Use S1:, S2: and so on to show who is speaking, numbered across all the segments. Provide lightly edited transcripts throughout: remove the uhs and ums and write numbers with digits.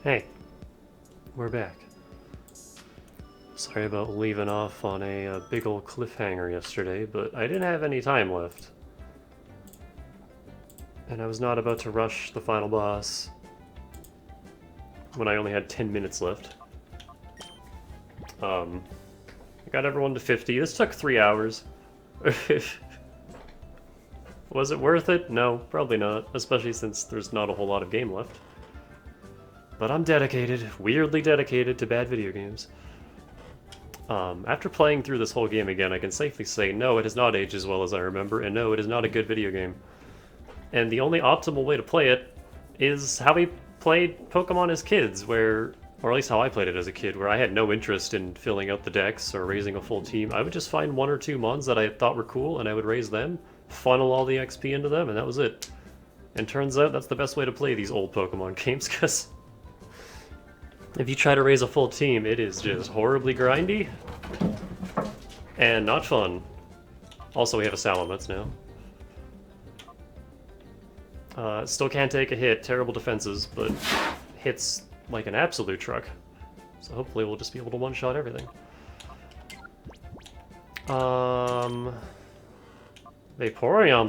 S1: Hey, we're back. Sorry about leaving off on a big old cliffhanger yesterday, but I didn't have any time left. And I was not about to rush the final boss when I only had 10 minutes left. I got everyone to 50. This took 3 hours. Was it worth it? No, probably not, especially since there's not a whole lot of game left. But I'm dedicated, weirdly dedicated to bad video games. After playing through this whole game again, I can safely say, no, it has not aged as well as I remember, and no, it is not a good video game. And the only optimal way to play it is how we played Pokemon as kids, or at least how I played it as a kid, where I had no interest in filling out the decks or raising a full team. I would just find 1 or 2 mons that I thought were cool, and I would raise them, funnel all the XP into them, and that was it. And turns out that's the best way to play these old Pokemon games, because if you try to raise a full team, it is just horribly grindy and not fun. Also, we have a Salamence now. Still can't take a hit, terrible defenses, but hits like an absolute truck. So hopefully we'll just be able to one-shot everything. Vaporeon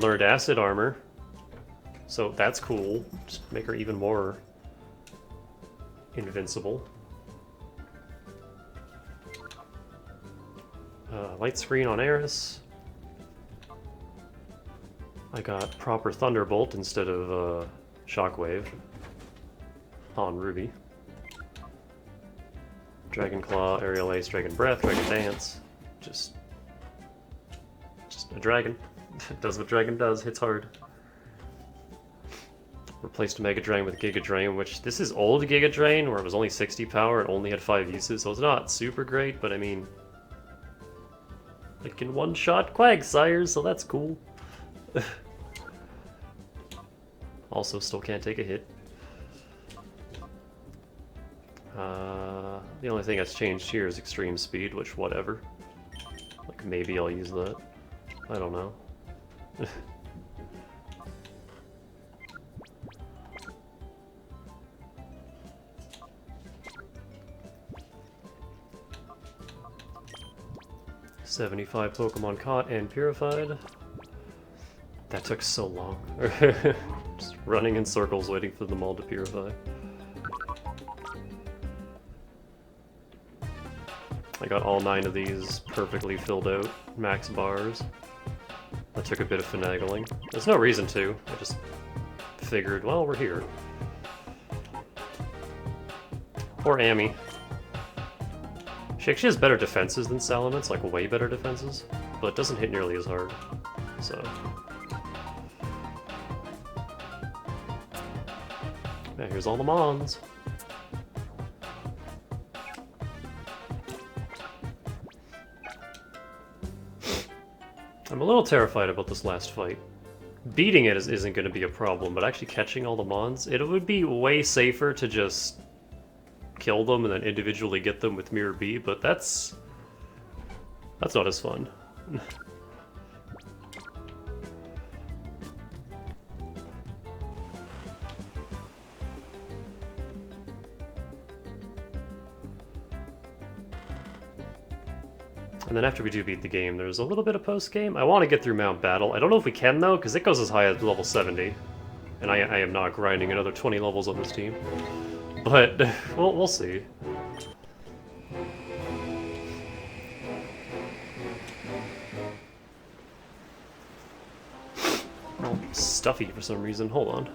S1: learned Acid Armor, so that's cool. Just make her even more invincible. Light Screen on Eris. I got proper Thunderbolt instead of Shockwave on Ruby. Dragon Claw, Aerial Ace, Dragon Breath, Dragon Dance. Just a dragon. Does what dragon does, hits hard. Replaced Mega Drain with Giga Drain, which this is old Giga Drain, where it was only 60 power and only had 5 uses, so it's not super great, but I mean, it can one-shot Quagsire, so that's cool. Also, still can't take a hit. The only thing that's changed here is Extreme Speed, which whatever. Like, maybe I'll use that. I don't know. 75 Pokemon caught and purified. That took so long. Just running in circles waiting for them all to purify. I got all 9 of these perfectly filled out, max bars. That took a bit of finagling. There's no reason to, I just figured, well, we're here. Poor Amy. She actually has better defenses than Salamence, like way better defenses, but doesn't hit nearly as hard, so. Yeah, here's all the Mons. I'm a little terrified about this last fight. Beating it isn't going to be a problem, but actually catching all the Mons, it would be way safer to just kill them and then individually get them with Mirror B, but that's not as fun. And then after we do beat the game, there's a little bit of post-game. I want to get through Mount Battle. I don't know if we can, though, because it goes as high as level 70. And I am not grinding another 20 levels on this team. But, we'll see. Well, stuffy for some reason. Hold on.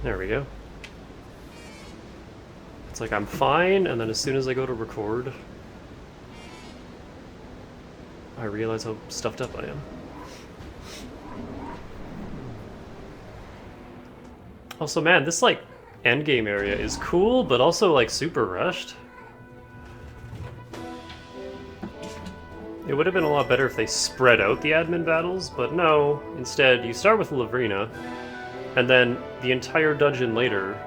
S1: There we go. It's like I'm fine, and then as soon as I go to record, I realize how stuffed up I am. Also, man, this, like, endgame area is cool, but also, like, super rushed. It would have been a lot better if they spread out the admin battles, but no. Instead, you start with Lavrina, and then the entire dungeon later,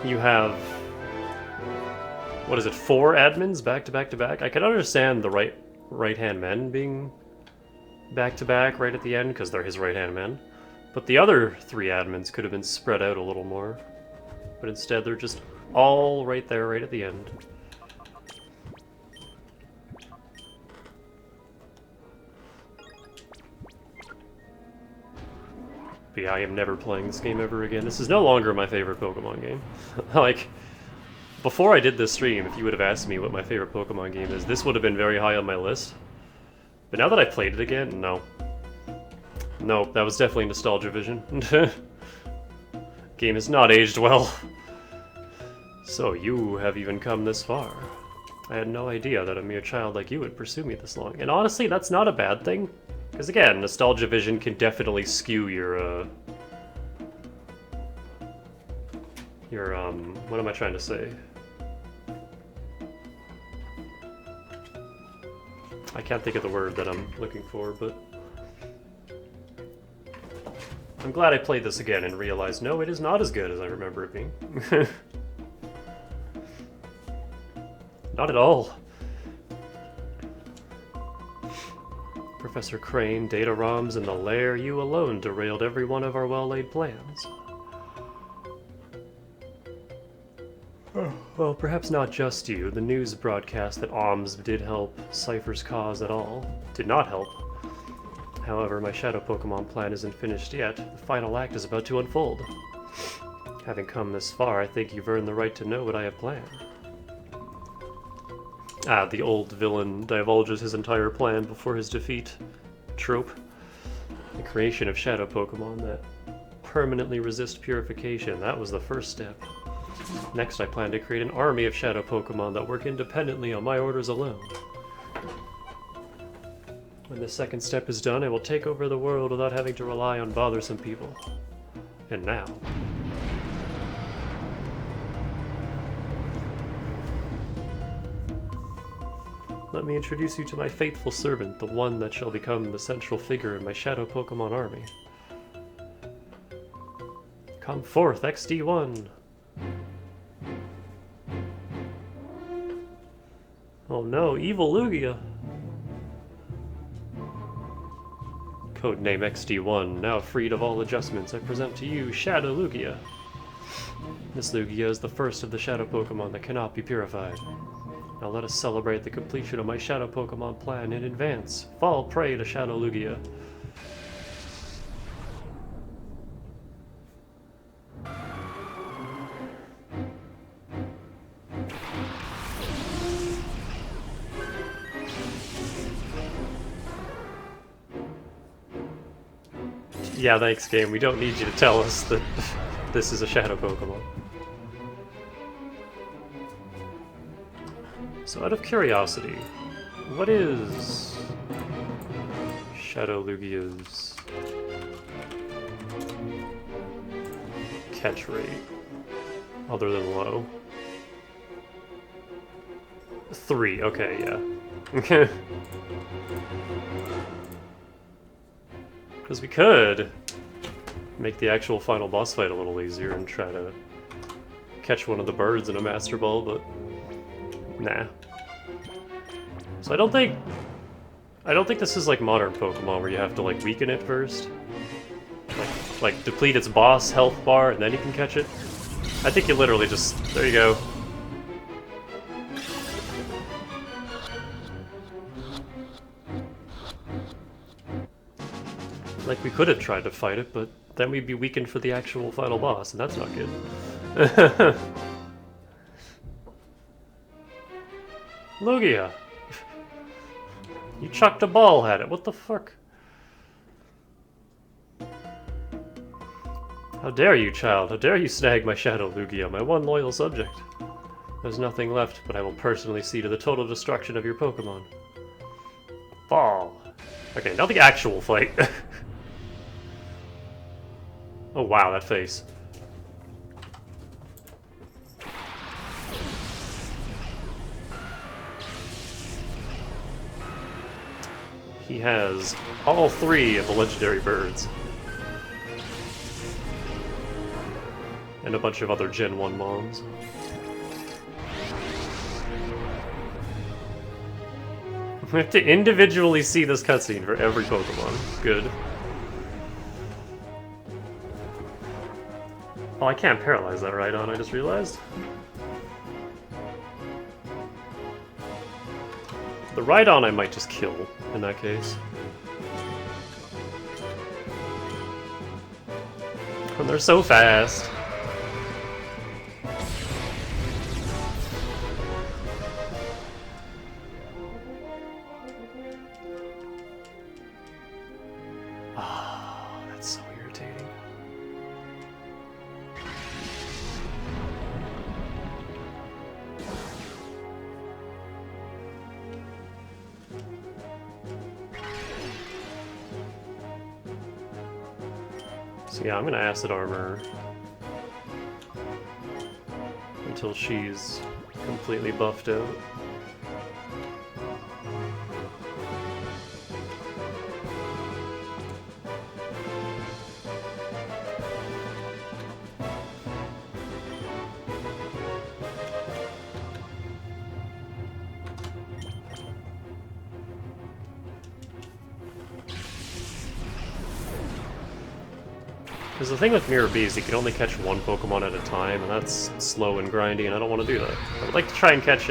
S1: you have... what is it, 4 admins back to back to back? I can understand the right-hand men being back to back right at the end, because they're his right-hand men. But the other 3 admins could have been spread out a little more. But instead, they're just all right there, right at the end. But yeah, I am never playing this game ever again. This is no longer my favorite Pokemon game. Like, before I did this stream, if you would have asked me what my favorite Pokemon game is, this would have been very high on my list. But now that I played it again, no. No, that was definitely nostalgia vision. Game has not aged well. So you have even come this far. I had no idea that a mere child like you would pursue me this long. And honestly, that's not a bad thing. Because again, nostalgia vision can definitely skew your, what am I trying to say? I can't think of the word that I'm looking for, but... I'm glad I played this again and realized, no, it is not as good as I remember it being. Not at all. Professor Crane, data ROMs, and the lair, you alone derailed every one of our well-laid plans. Well, perhaps not just you. The news broadcast that OMS did help Cypher's cause at all did not help. However, my Shadow Pokemon plan isn't finished yet. The final act is about to unfold. Having come this far, I think you've earned the right to know what I have planned. Ah, the old villain divulges his entire plan before his defeat. Trope. The creation of Shadow Pokemon that permanently resist purification. That was the first step. Next, I plan to create an army of Shadow Pokemon that work independently on my orders alone. When the second step is done, I will take over the world without having to rely on bothersome people. And now... let me introduce you to my faithful servant, the one that shall become the central figure in my Shadow Pokemon army. Come forth, XD1! Oh no, evil Lugia! Codename XD1, now freed of all adjustments, I present to you Shadow Lugia. This Lugia is the first of the Shadow Pokemon that cannot be purified. Now let us celebrate the completion of my Shadow Pokemon plan in advance. Fall prey to Shadow Lugia. Yeah, thanks, game. We don't need you to tell us that this is a Shadow Pokemon. So out of curiosity, what is Shadow Lugia's catch rate, other than low? 3, okay, yeah. Because we could make the actual final boss fight a little easier and try to catch one of the birds in a Master Ball, but nah. So I don't think this is like modern Pokemon where you have to like weaken it first. Like deplete its boss health bar and then you can catch it. I think you literally just, there you go. Like, we could have tried to fight it, but then we'd be weakened for the actual final boss, and that's not good. Lugia! You chucked a ball at it, what the fuck? How dare you, child? How dare you snag my Shadow Lugia, my one loyal subject? There's nothing left, but I will personally see to the total destruction of your Pokemon. Fall. Okay, now the actual fight. Oh wow, that face. He has all 3 of the legendary birds. And a bunch of other Gen 1 moms. We have to individually see this cutscene for every Pokemon. Good. Oh, I can't paralyze that Rhydon, I just realized. The Rhydon I might just kill, in that case. And they're so fast. Ah, that's so irritating. So yeah, I'm gonna Acid Armor until she's completely buffed out. Because the thing with Mirror B is you can only catch 1 Pokemon at a time, and that's slow and grindy, and I don't want to do that. I would like to try and catch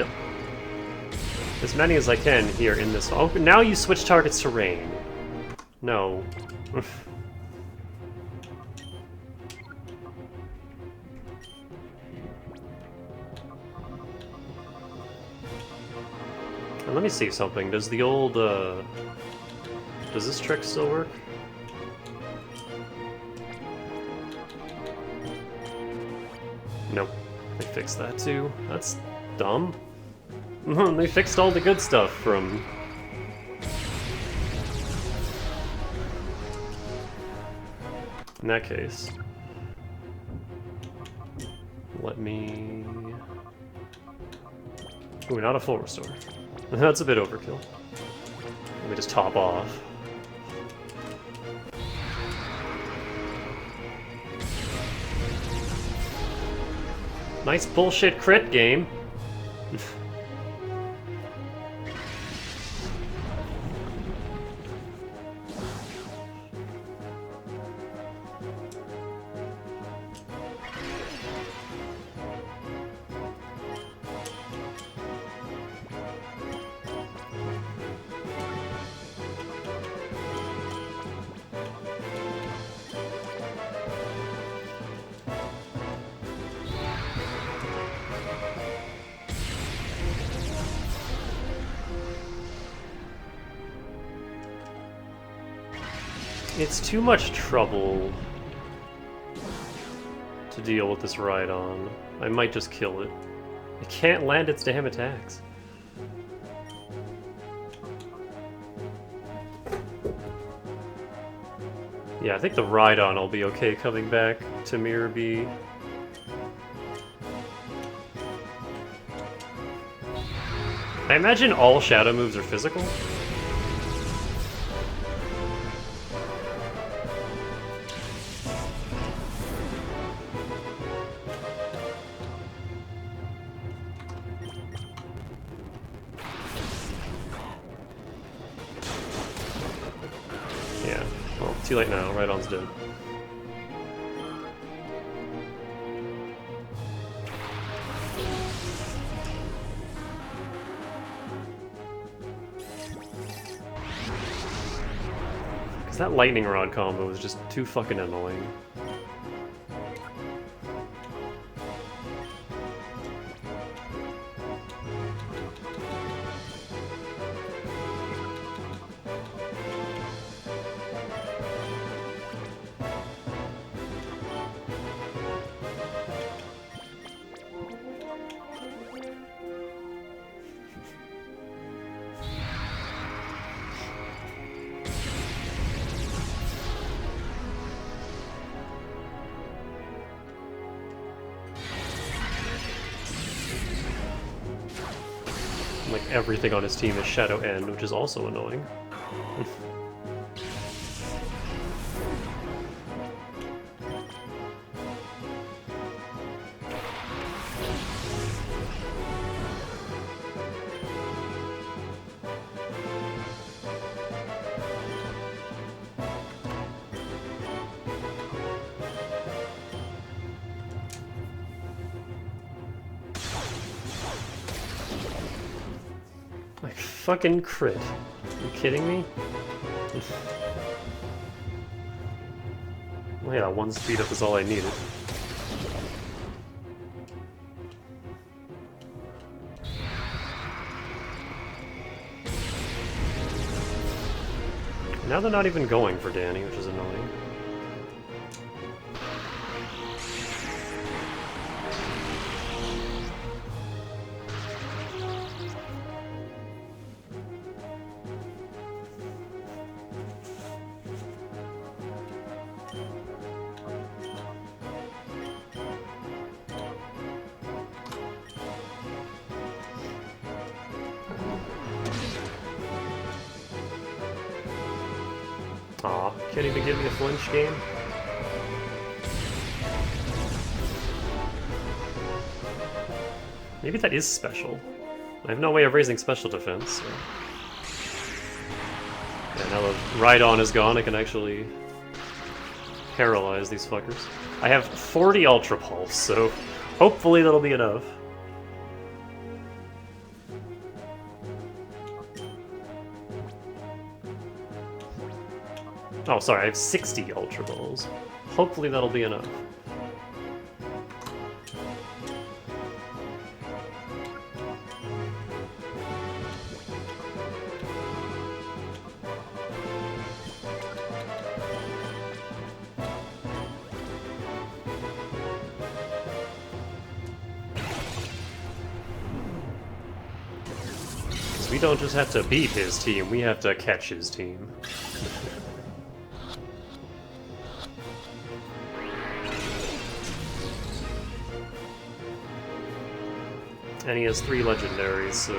S1: as many as I can here in this. Oh, now you switch targets to Rain. No. And let me see something. Does the old, does this trick still work? Nope. They fixed that too. That's dumb. They fixed all the good stuff from... In that case... Let me... Ooh, not a full restore. That's a bit overkill. Let me just top off. Nice bullshit crit game. It's too much trouble to deal with this Rhydon. I might just kill it. It can't land its damn attacks. Yeah, I think the Rhydon will be okay coming back to Mirror B. I imagine all shadow moves are physical. Yeah, well, too late now. Rhydon's dead. Because that lightning rod combo is just too fucking annoying. Like, everything on his team is Shadow End, which is also annoying. Like, fucking crit. Are you kidding me? Well, yeah, one speed up is all I needed. Now they're not even going for Danny, which is annoying. Aw, can't even give me a flinch game? Maybe that is special. I have no way of raising special defense, so... Yeah, now that Rhydon is gone, I can actually paralyze these fuckers. I have 40 Ultra Pulse, so hopefully that'll be enough. Oh, sorry, I have 60 Ultra Balls. Hopefully that'll be enough. We don't just have to beat his team, we have to catch his team. And he has 3 legendaries, so...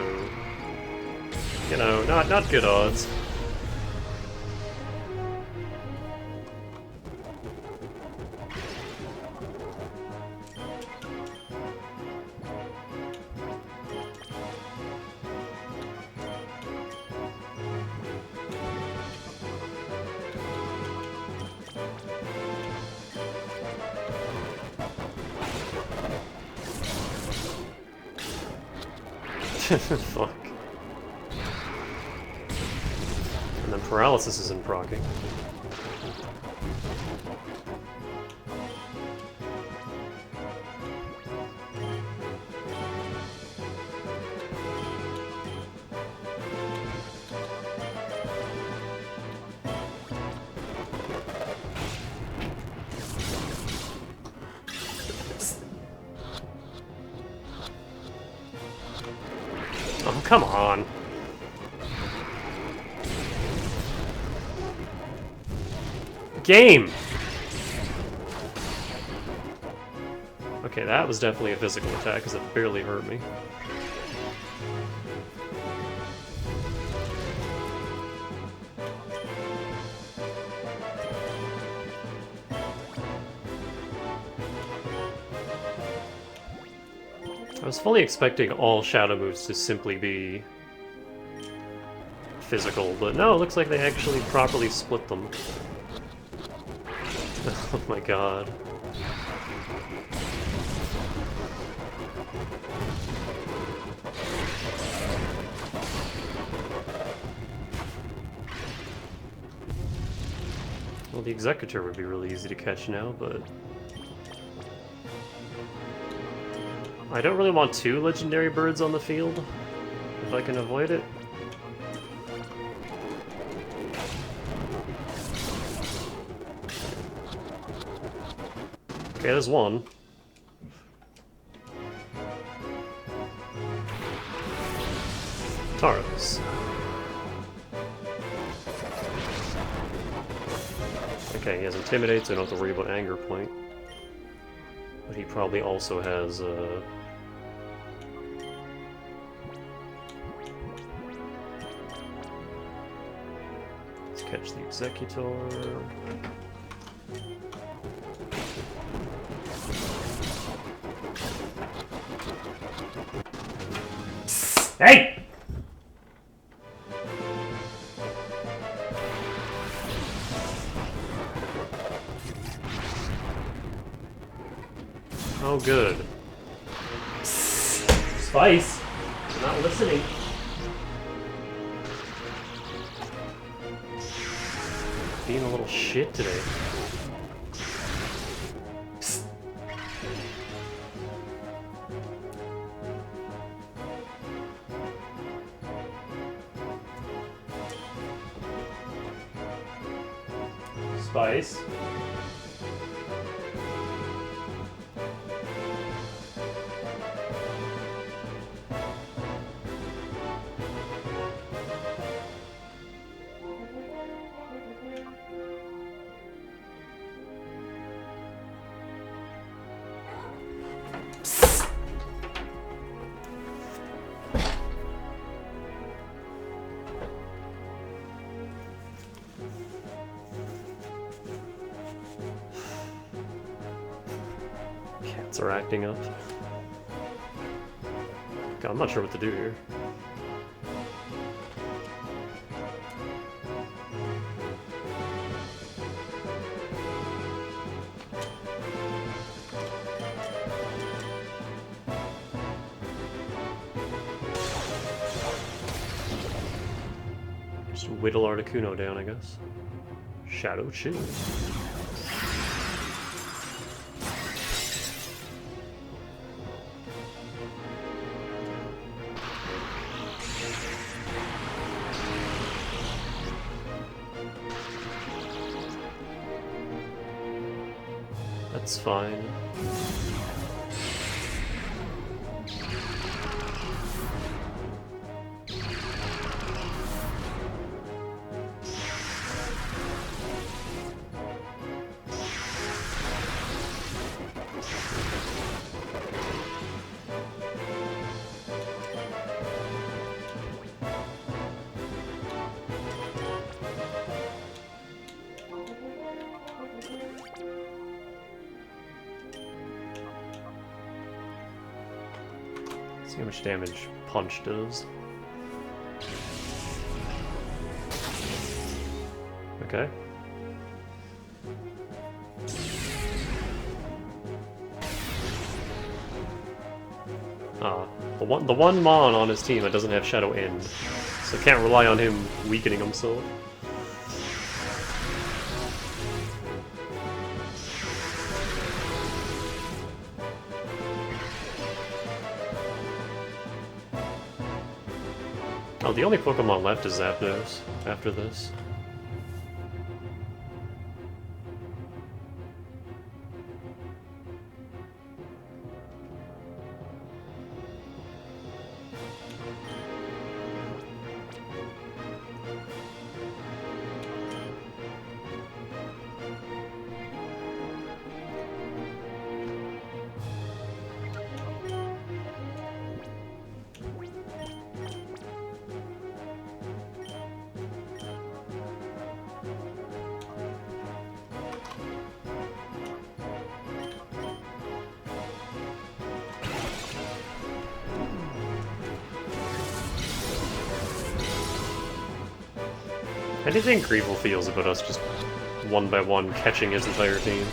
S1: You know, not good odds. Fuck. And then paralysis isn't proccing. Oh, come on. Game! Okay, that was definitely a physical attack, because it barely hurt me. I was fully expecting all shadow moves to simply be physical, but no, it looks like they actually properly split them. Oh my god. Well, the Executor would be really easy to catch now, but... I don't really want 2 legendary birds on the field, if I can avoid it. Okay, there's one. Taros. Okay, he has Intimidate, so I don't have to worry about Anger Point. But he probably also has, Executor. Hey! Oh, good. Spice! I'm not listening. Being a little shit today. Spice. Cats are acting up. God, I'm not sure what to do here. Just whittle Articuno down, I guess. Shadow Chill. That's fine. See how much damage Punch does. Okay. The one Mon on his team that doesn't have Shadow End, so can't rely on him weakening himself. Oh, the only Pokemon left is Zapdos after this. How do you think Greevil feels about us just one by one catching his entire team?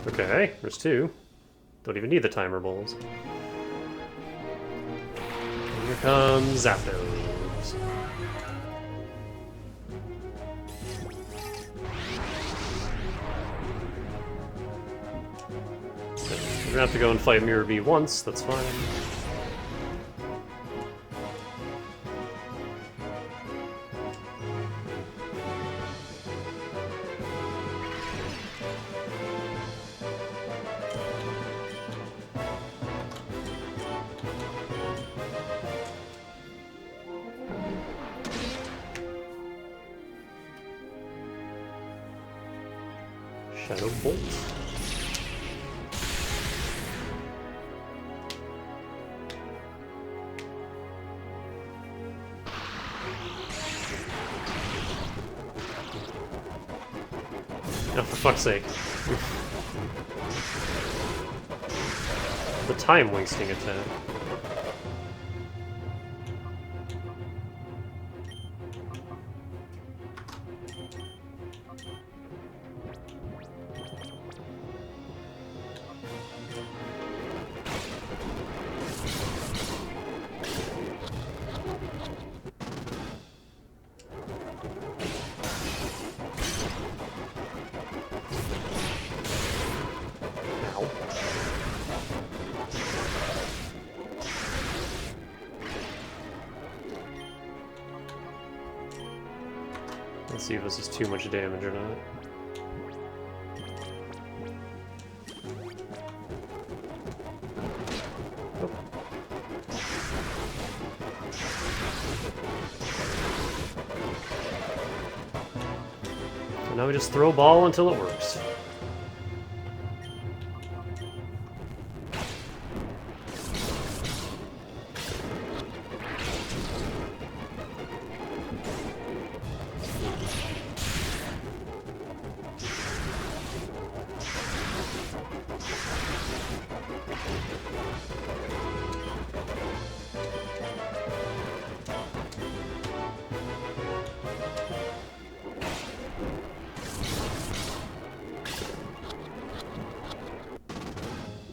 S1: Okay, there's two. Don't even need the timer balls. And here comes Zapdos. We're gonna have to go and fight Mirror B once, that's fine. Shadow Bolt. Oh, for fuck's sake. The time-wasting attack. Let's see if this is too much damage or not. Oh. So now we just throw a ball until it works.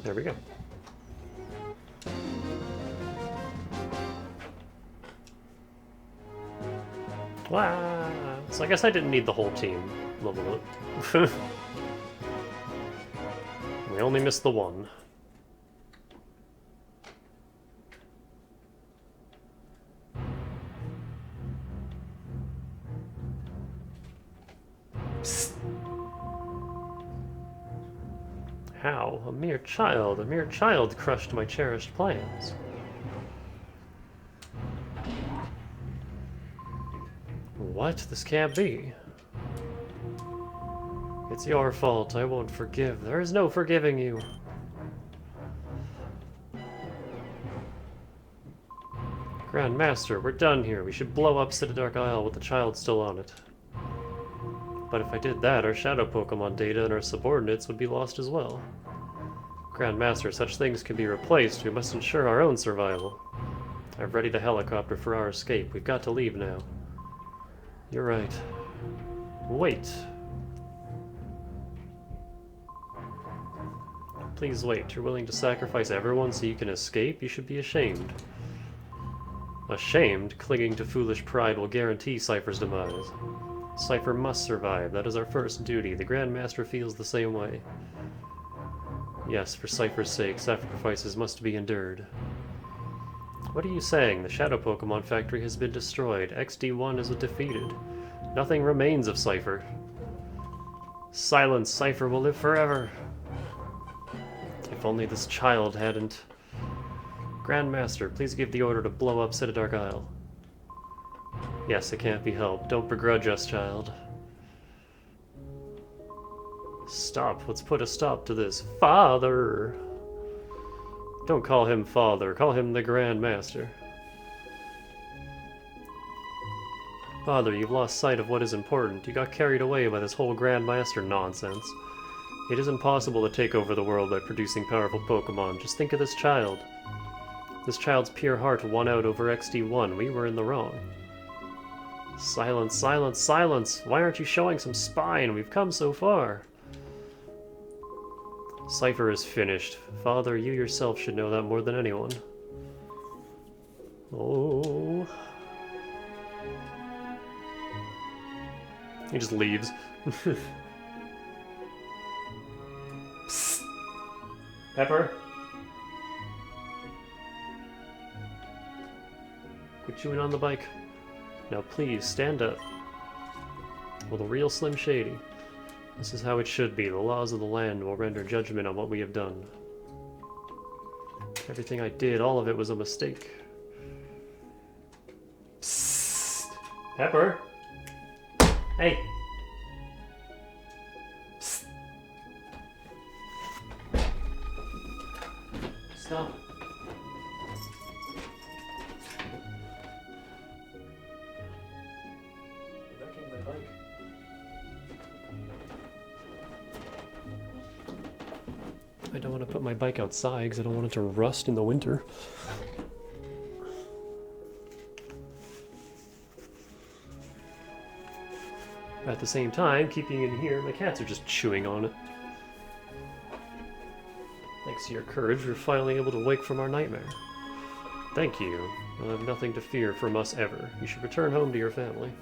S1: There we go. Wow. So I guess I didn't need the whole team level up. We only missed the one. Psst. How? A mere child crushed my cherished plans. What? This can't be. It's your fault. I won't forgive. There is no forgiving you. Grand Master, we're done here. We should blow up Dark Isle with the child still on it. But if I did that, our shadow Pokemon data and our subordinates would be lost as well. Grand Master, such things can be replaced. We must ensure our own survival. I've readied a helicopter for our escape. We've got to leave now. You're right. Wait. Please wait. You're willing to sacrifice everyone so you can escape? You should be ashamed. Ashamed? Clinging to foolish pride will guarantee Cypher's demise. Cypher must survive. That is our first duty. The Grand Master feels the same way. Yes, for Cypher's sake, sacrifices must be endured. What are you saying? The Shadow Pokemon Factory has been destroyed. XD1 is defeated. Nothing remains of Cypher. Silence! Cypher will live forever! If only this child hadn't... Grand Master, please give the order to blow up Dark Isle. Yes, it can't be helped. Don't begrudge us, child. Stop. Let's put a stop to this. Father! Don't call him father. Call him the Grand Master. Father, you've lost sight of what is important. You got carried away by this whole Grand Master nonsense. It is impossible to take over the world by producing powerful Pokemon. Just think of this child. This child's pure heart won out over XD1. We were in the wrong. Silence, silence, silence! Why aren't you showing some spine? We've come so far. Cypher is finished. Father, you yourself should know that more than anyone. Oh. He just leaves. Psst. Pepper? Quit chewing on the bike. Now please, stand up. Well, the real Slim Shady. This is how it should be. The laws of the land will render judgment on what we have done. Everything I did, all of it was a mistake. Psst. Pepper? Hey! Psst. coming. Back on my bike. I don't want to put my bike outside because I don't want it to rust in the winter. At the same time, keeping it in here, my cats are just chewing on it. Thanks to your courage, we're finally able to wake from our nightmare. Thank you. You'll have nothing to fear from us ever. You should return home to your family.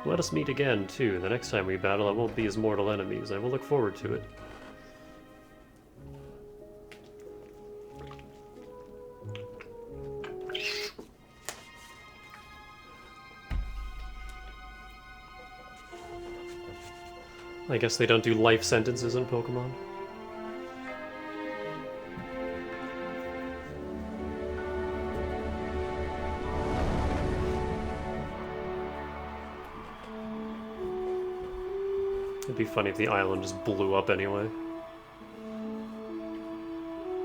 S1: Let us meet again, too. The next time we battle, I won't be as mortal enemies. I will look forward to it. I guess they don't do life sentences in Pokemon. It'd be funny if the island just blew up anyway.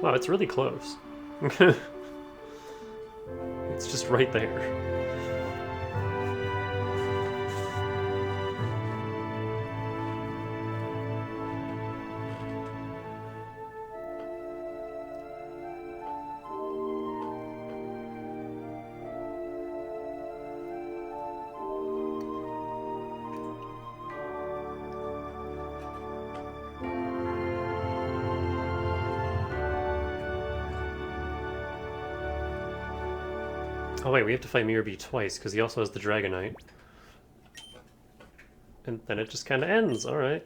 S1: Wow, it's really close. It's just right there. Oh wait, we have to fight Mirabee twice, because he also has the Dragonite. And then it just kind of ends, alright.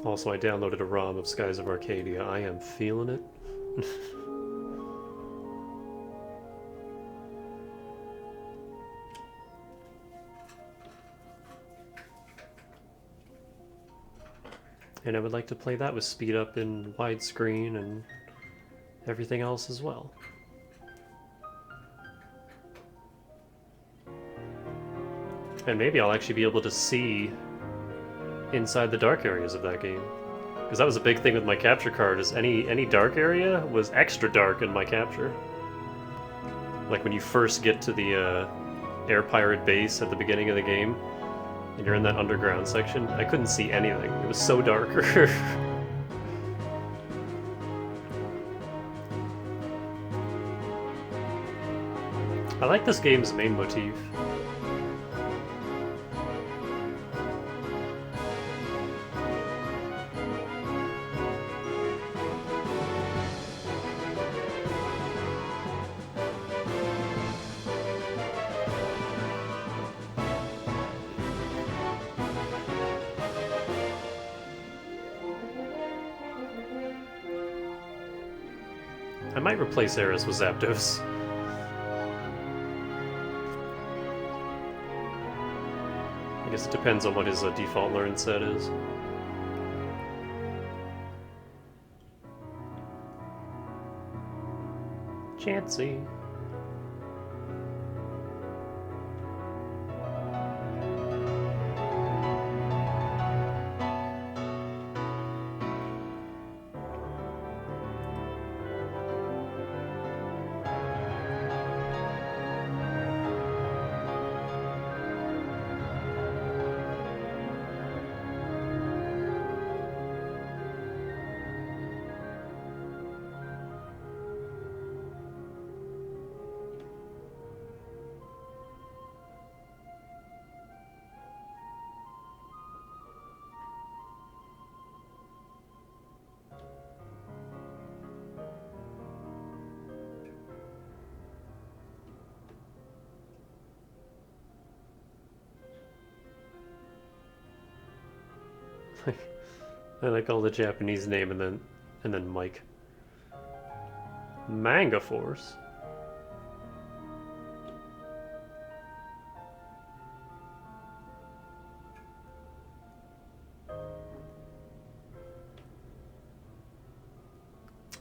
S1: Also, I downloaded a ROM of Skies of Arcadia. I am feeling it. And I would like to play that with speed up in widescreen and everything else as well. And maybe I'll actually be able to see inside the dark areas of that game. Because that was a big thing with my capture card, is any dark area was extra dark in my capture. Like when you first get to the Air Pirate base at the beginning of the game, and you're in that underground section, I couldn't see anything. It was so darker. I like this game's main motif. I might replace Eris with Zapdos. I guess it depends on what his default learn set is. Chansey. I like all the Japanese name and then Mike. Manga Force.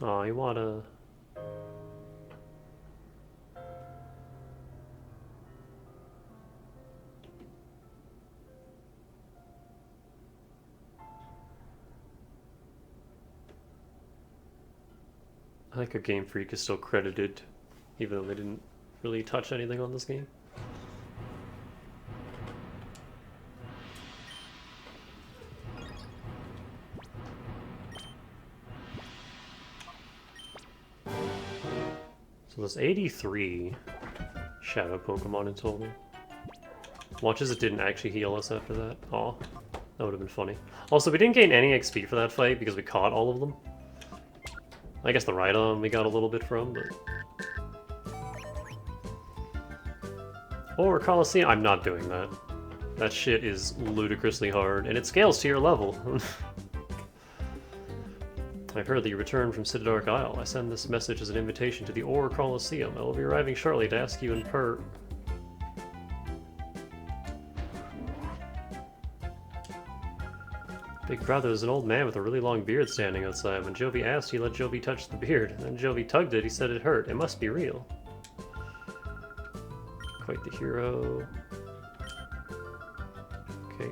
S1: Oh, Iwata. I think a Game Freak is still credited, even though they didn't really touch anything on this game. So there's 83 Shadow Pokemon in total. Watch as it didn't actually heal us after that. Aw, that would have been funny. Also, we didn't gain any XP for that fight because we caught all of them. I guess the Rhydon we got a little bit from, but... Or Coliseum, I'm not doing that. That shit is ludicrously hard, and it scales to your level. I've heard that you returned from Citadark Isle. I send this message as an invitation to the Ore Coliseum. I will be arriving shortly to ask you in Big brother, there's an old man with a really long beard standing outside. When Jovi asked, he let Jovi touch the beard. Then Jovi tugged it, he said it hurt. It must be real. Quite the hero. Okay.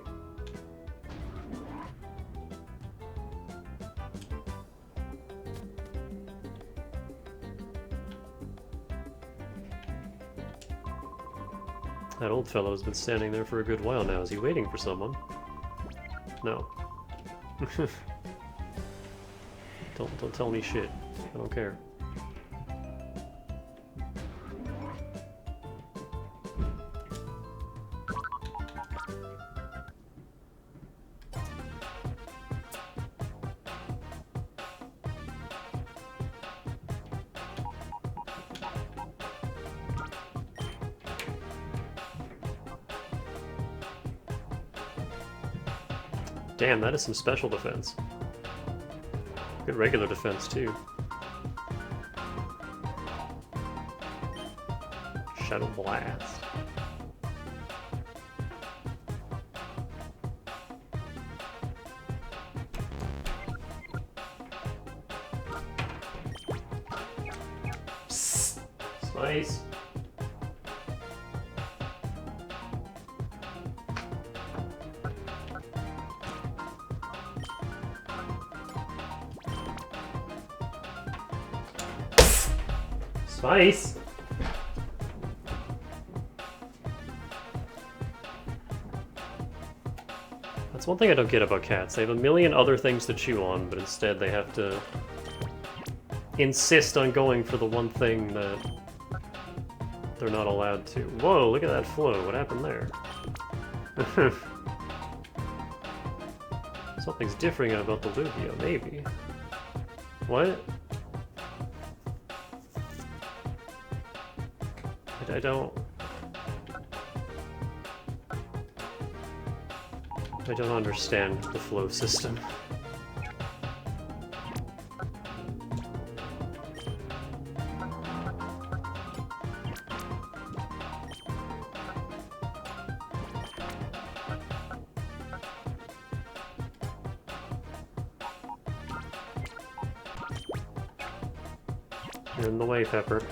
S1: That old fellow has been standing there for a good while now. Is he waiting for someone? No. Don't tell me shit. I don't care. Damn, that is some special defense. Good regular defense, too. Shadow Blast. Psst. Spice. Spice! That's one thing I don't get about cats. They have a million other things to chew on, but instead they have to insist on going for the one thing that they're not allowed to. Whoa, look at that flow. What happened there? Something's differing about the Lugia, maybe. What? I don't understand the flow system. You're in the way, Pepper.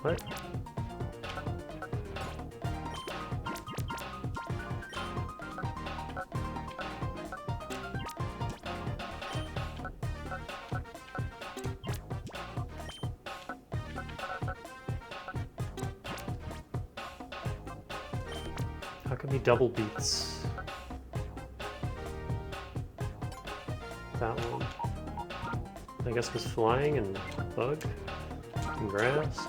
S1: What? How can we double beats? That one. I guess because flying and bug and grass.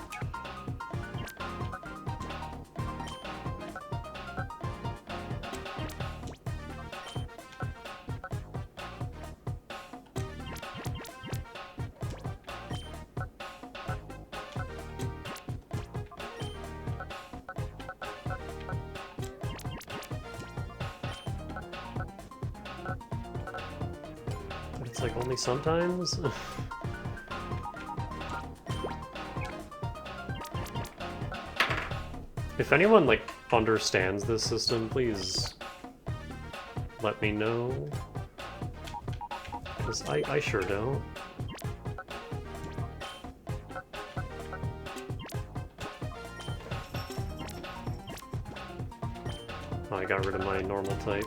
S1: It's like only sometimes? If anyone, like, understands this system, please let me know. Because I sure don't. Oh, I got rid of my normal type.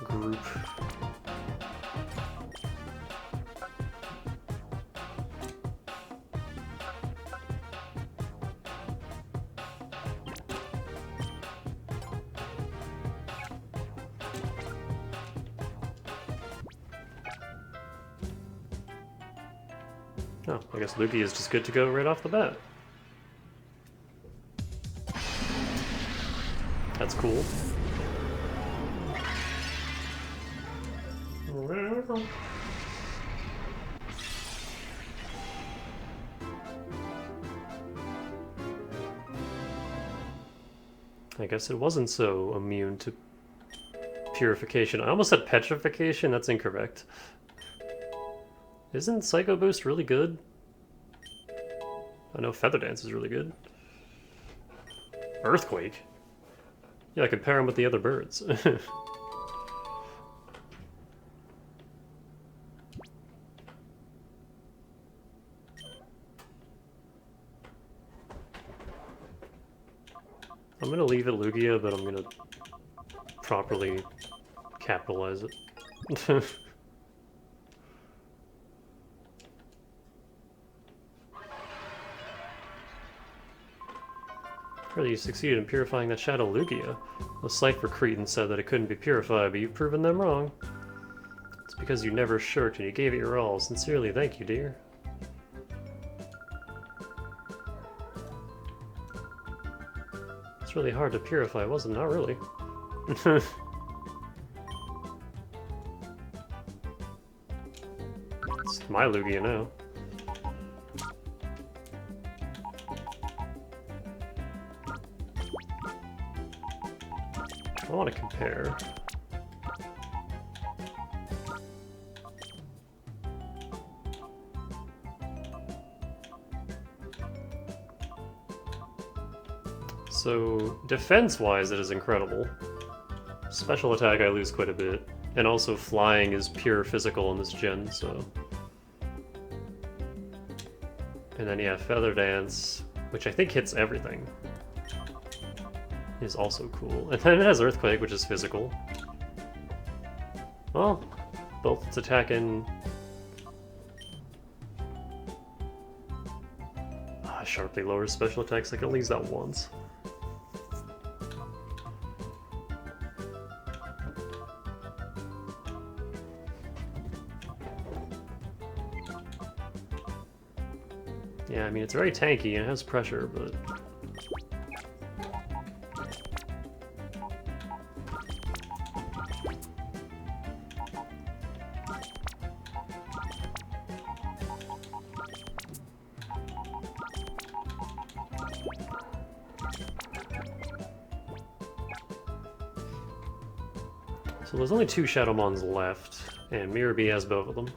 S1: Group. Oh, I guess Lugia is just good to go right off the bat. That's cool. I guess it wasn't so immune to purification. I almost said petrification, that's incorrect. Isn't Psycho Boost really good? I know Feather Dance is really good. Earthquake? Yeah, I could pair him with the other birds. I'm gonna leave it Lugia, but I'm gonna properly capitalize it. Really, you succeeded in purifying that Shadow Lugia. The Cypher Cretan said that it couldn't be purified, but you've proven them wrong. It's because you never shirked and you gave it your all. Sincerely, thank you, dear. It's really hard to purify, wasn't it? Not really. It's my Lugia now. I want to compare. So, defense-wise, it is incredible. Special attack, I lose quite a bit. And also, flying is pure physical in this gen, so... And then, yeah, Feather Dance, which I think hits everything, is also cool. And then it has Earthquake, which is physical. Well, both its attack and... sharply lowers special attacks, I can only use that once. Yeah, I mean, it's very tanky and it has pressure, but... So there's only 2 Shadowmons left, and Mirabee has both of them.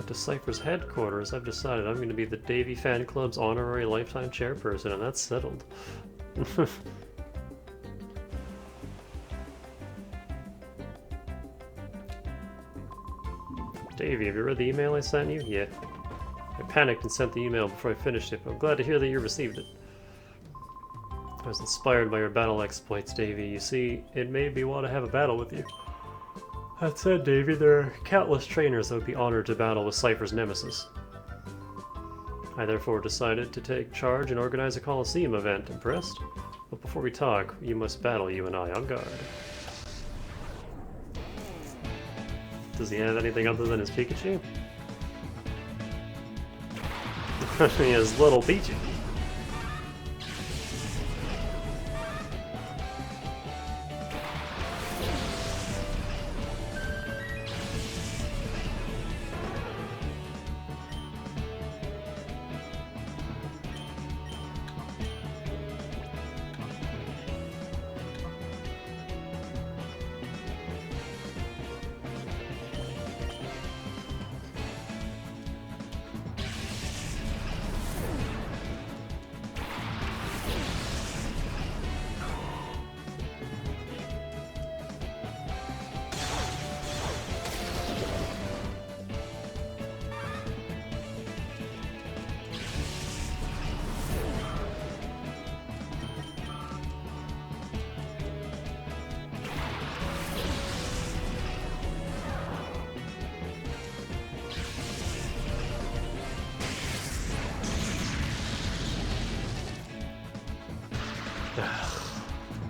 S1: To Cypher's headquarters, I've decided I'm going to be the Davy Fan Club's honorary lifetime chairperson, and that's settled. Davy, have you read the email I sent you? Yeah. I panicked and sent the email before I finished it, but I'm glad to hear that you received it. I was inspired by your battle exploits, Davy. You see, it made me want to have a battle with you. That said, Davy, there are countless trainers that would be honored to battle with Cypher's nemesis. I therefore decided to take charge and organize a Coliseum event. Impressed? But before we talk, you must battle you and I on guard. Does he have anything other than his Pikachu? He has little Pichu.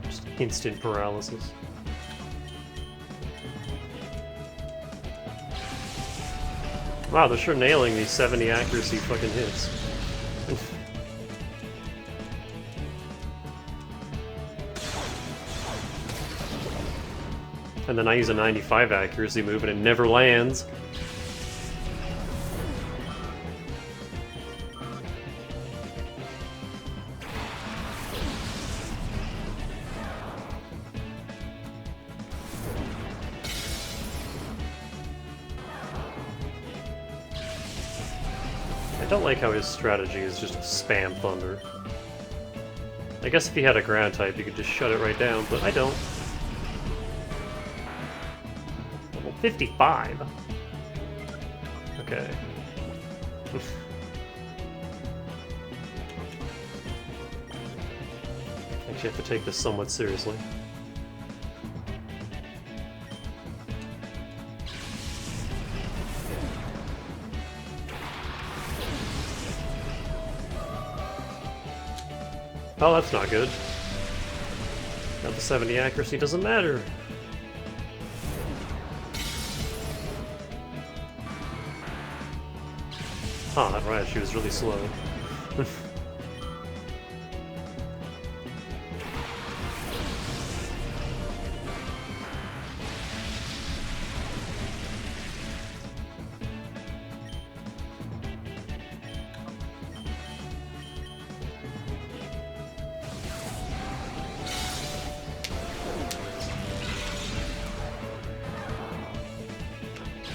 S1: Just instant paralysis. Wow, they're sure nailing these 70 accuracy fucking hits. And then I use a 95 accuracy move and it never lands. I don't like how his strategy is just spam Thunder. I guess if he had a ground type, you could just shut it right down, but I don't. Level 55? Okay. Actually have to take this somewhat seriously. Oh, that's not good. Now the 70 accuracy doesn't matter. Huh, that riot shoot was really slow.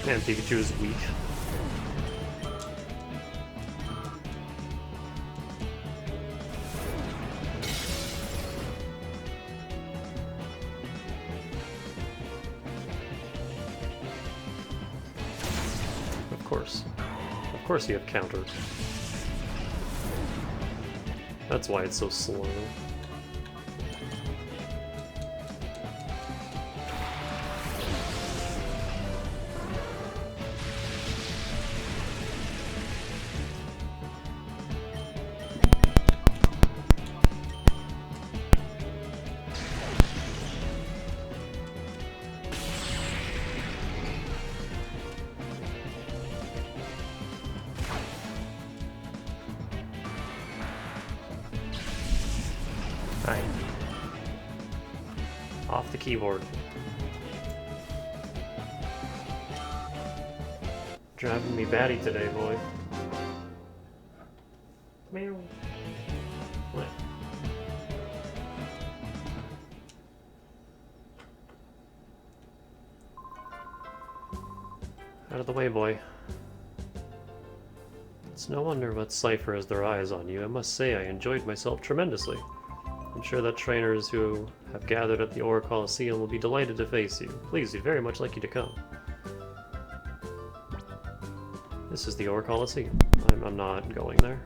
S1: Man, Pikachu is weak. Of course. Of course you have counter. That's why it's so slow. Hi. Off the keyboard. Driving me batty today, boy. Meow. What? Out of the way, boy. It's no wonder what Cypher has their eyes on you. I must say I enjoyed myself tremendously. I'm sure that trainers who have gathered at the Aura Coliseum will be delighted to face you. Please, we'd very much like you to come. This is the Aura Coliseum. I'm not going there.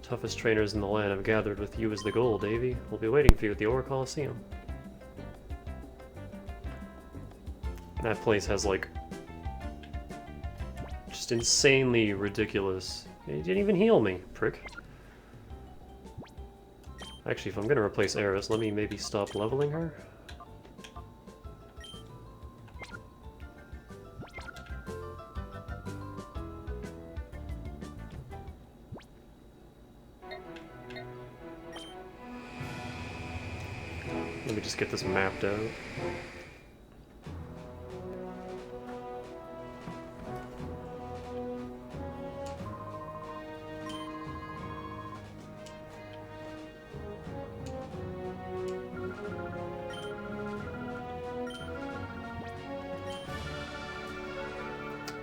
S1: Toughest trainers in the land have gathered with you as the goal, Davy. We'll be waiting for you at the Aura Coliseum. That place has, like, just insanely ridiculous... He didn't even heal me, prick. Actually, if I'm gonna replace Eris, let me maybe stop leveling her. Let me just get this mapped out.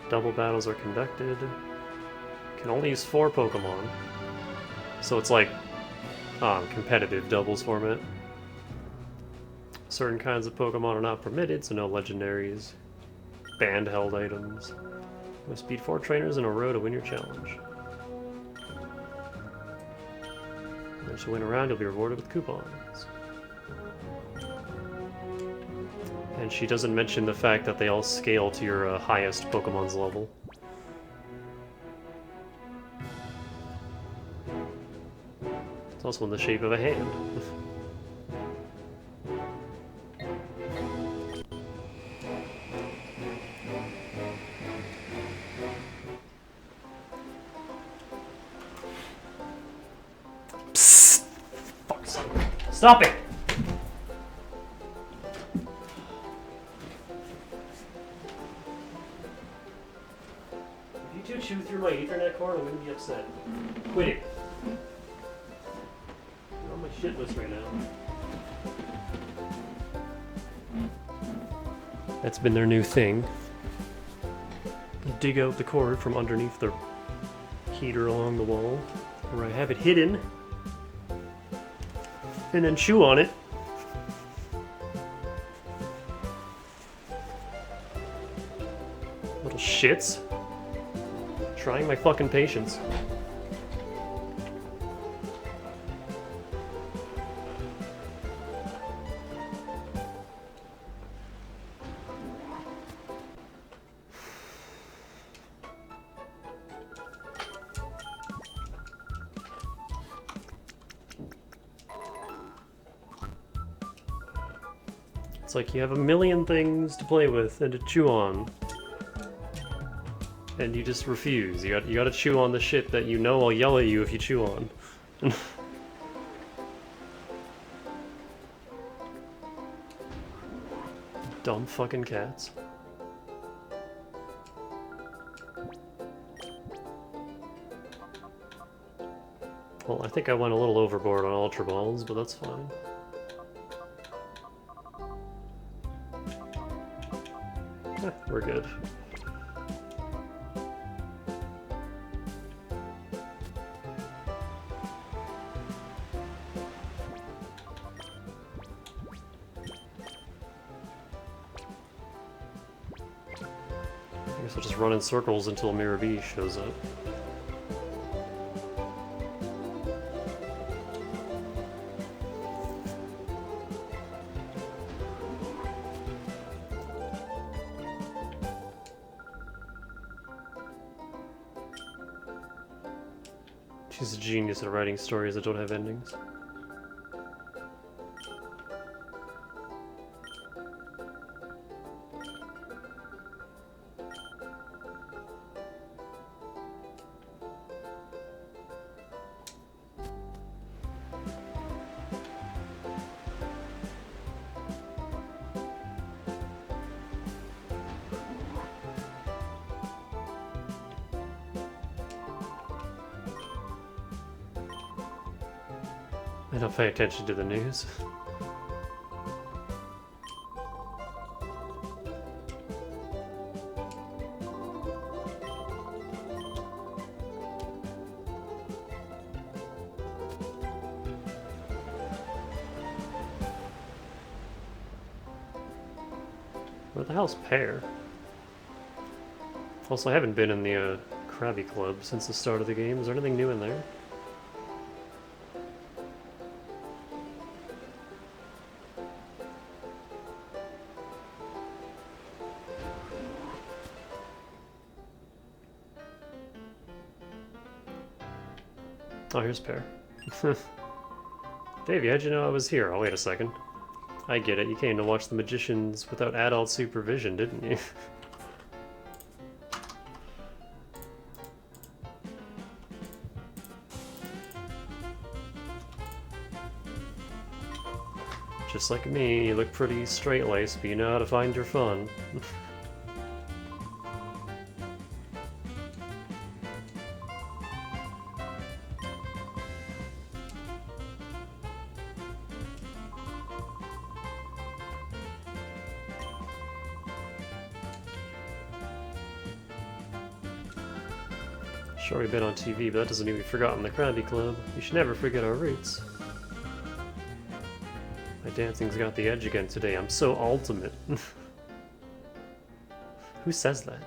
S1: Double battles are conducted. Can only use 4 Pokemon. So it's like competitive doubles format. Certain kinds of Pokemon are not permitted, so no legendaries. Banned held items. You must beat 4 trainers in a row to win your challenge. Once you win a round, you'll be rewarded with coupons. And she doesn't mention the fact that they all scale to your highest Pokemon's level. It's also in the shape of a hand. Psst! Fuck, stop it! If you two chew through my Ethernet cord, I wouldn't be upset. Quit it. You're on my shit list right now. That's been their new thing. Dig out the cord from underneath the heater along the wall, where I have it hidden, and then chew on it. Little shits. Trying my fucking patience. It's like you have a million things to play with and to chew on. And you just refuse. You gotta chew on the shit that you know I'll yell at you if you chew on. Dumb fucking cats. Well, I think I went a little overboard on Ultra Balls, but that's fine. We're good. I guess I'll just run in circles until Mirror B shows up. She's a genius at writing stories that don't have endings. I don't pay attention to the news. Where the hell's Pear? Also, I haven't been in the Krabby Club since the start of the game. Is there anything new in there? Oh, here's Pear. Davey, how'd you know I was here? Oh, wait a second. I get it. You came to watch the magicians without adult supervision, didn't you? Just like me, you look pretty straight-laced, but you know how to find your fun. Sure, we've been on TV, but that doesn't mean we've forgotten the Krabby Club. We should never forget our roots. My dancing's got the edge again today. I'm so ultimate. Who says that?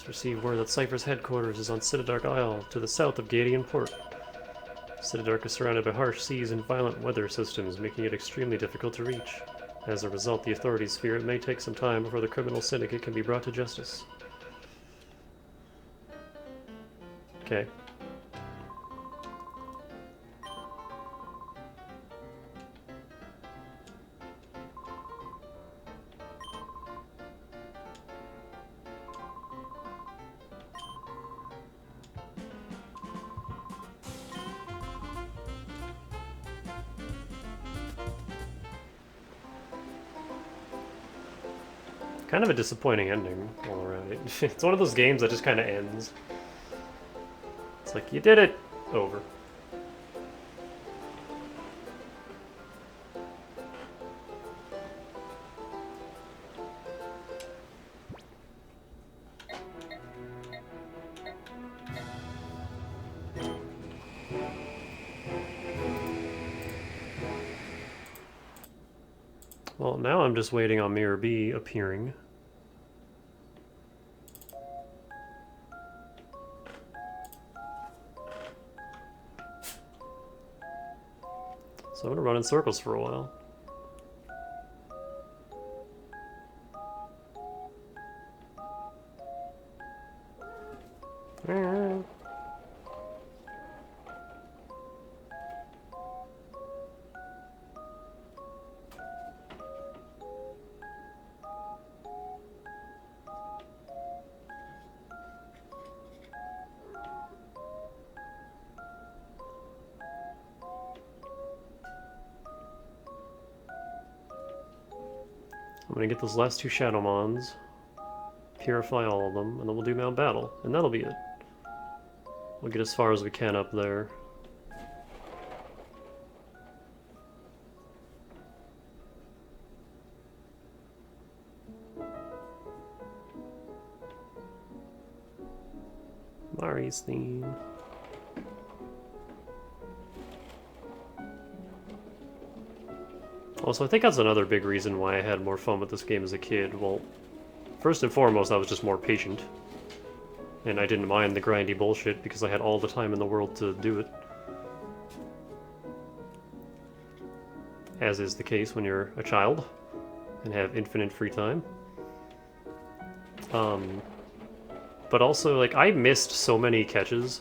S1: Received word that Cypher's headquarters is on Citadark Isle, to the south of Galeon Port. City Dark is surrounded by harsh seas and violent weather systems, making it extremely difficult to reach. As a result, the authorities fear it may take some time before the criminal syndicate can be brought to justice. Okay. Kind of a disappointing ending all around it. It's one of those games that just kind of ends. It's like, you did it! Over. Well, now I'm just waiting on Mirror B appearing. So I'm gonna run in circles for a while. I'm gonna get those last two Shadowmons, purify all of them, and then we'll do Mount Battle, and that'll be it. We'll get as far as we can up there. Mari's theme. Also, I think that's another big reason why I had more fun with this game as a kid. Well, first and foremost, I was just more patient. And I didn't mind the grindy bullshit because I had all the time in the world to do it. As is the case when you're a child and have infinite free time. But also, like, I missed so many catches.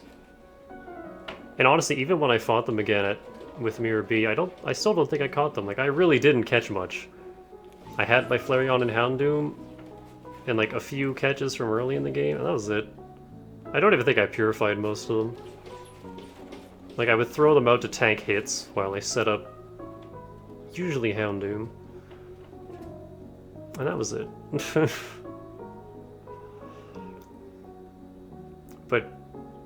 S1: And honestly, even when I fought them again with Mirror B, I still don't think I caught them. Like, I really didn't catch much. I had my Flareon and Houndoom, and like a few catches from early in the game, and that was it. I don't even think I purified most of them. Like, I would throw them out to tank hits while I set up, usually Houndoom. And that was it. But,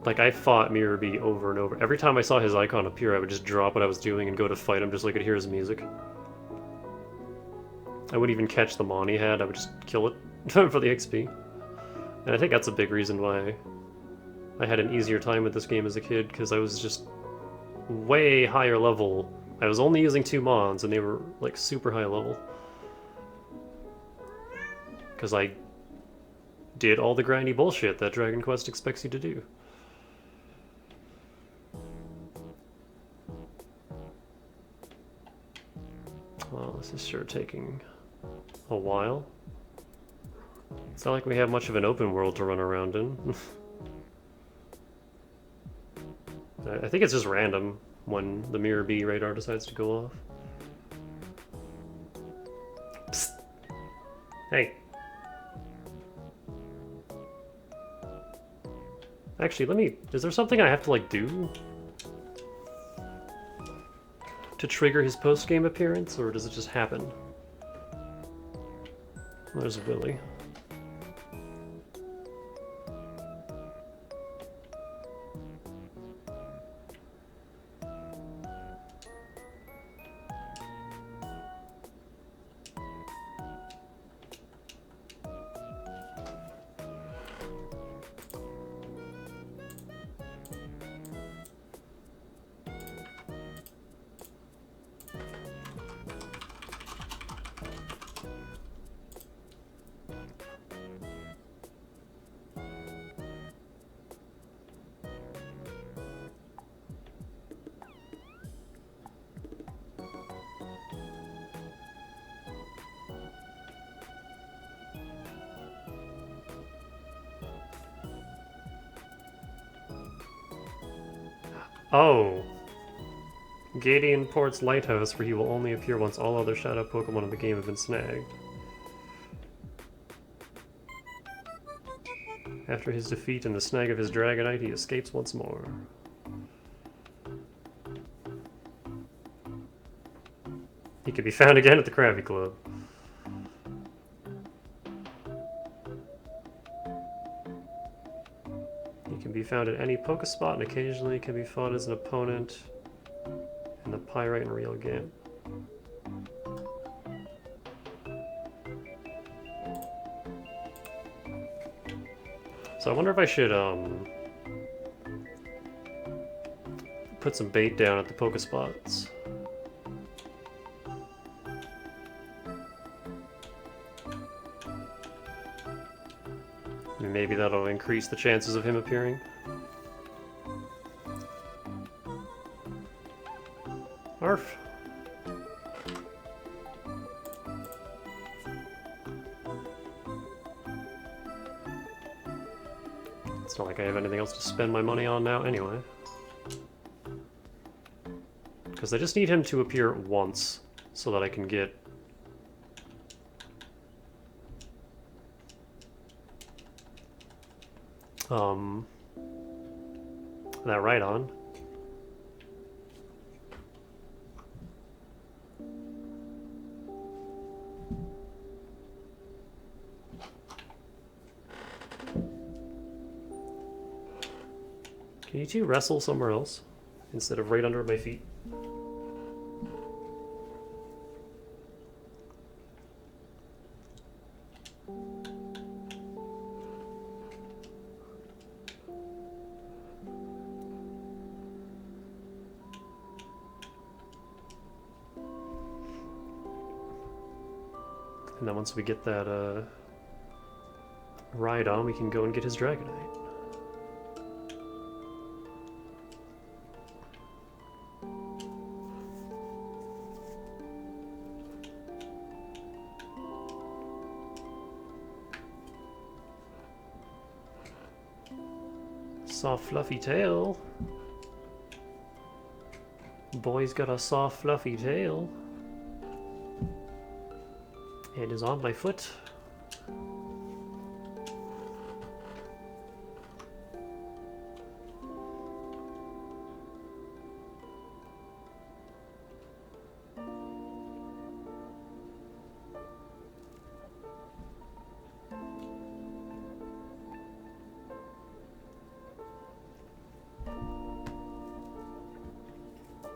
S1: like, I fought Mirror B over and over. Every time I saw his icon appear, I would just drop what I was doing and go to fight him just so I could hear his music. I wouldn't even catch the Mon he had, I would just kill it for the XP. And I think that's a big reason why I had an easier time with this game as a kid, because I was just way higher level. I was only using 2 Mons, and they were, like, super high level. Because I did all the grindy bullshit that Dragon Quest expects you to do. Well, this is sure taking a while. It's not like we have much of an open world to run around in. I think it's just random when the Mirror B radar decides to go off. Psst. Hey. Actually, is there something I have to, like, do to trigger his post-game appearance, or does it just happen? There's Willy. Oh! Galeon ports Lighthouse, where he will only appear once all other Shadow Pokemon in the game have been snagged. After his defeat and the snag of his Dragonite, he escapes once more. He can be found again at the Krabby Club. He can be found at any Pokespot and occasionally can be fought as an opponent in the Pyrite and Real game. So I wonder if I should put some bait down at the Pokespots. Maybe that'll increase the chances of him appearing. Arf. It's not like I have anything else to spend my money on now anyway. Because I just need him to appear once so that I can get that right on. Can you two wrestle somewhere else instead of right under my feet? And then once we get that ride on, we can go and get his Dragonite. Soft fluffy tail. Boy's got a soft fluffy tail. It is on my foot.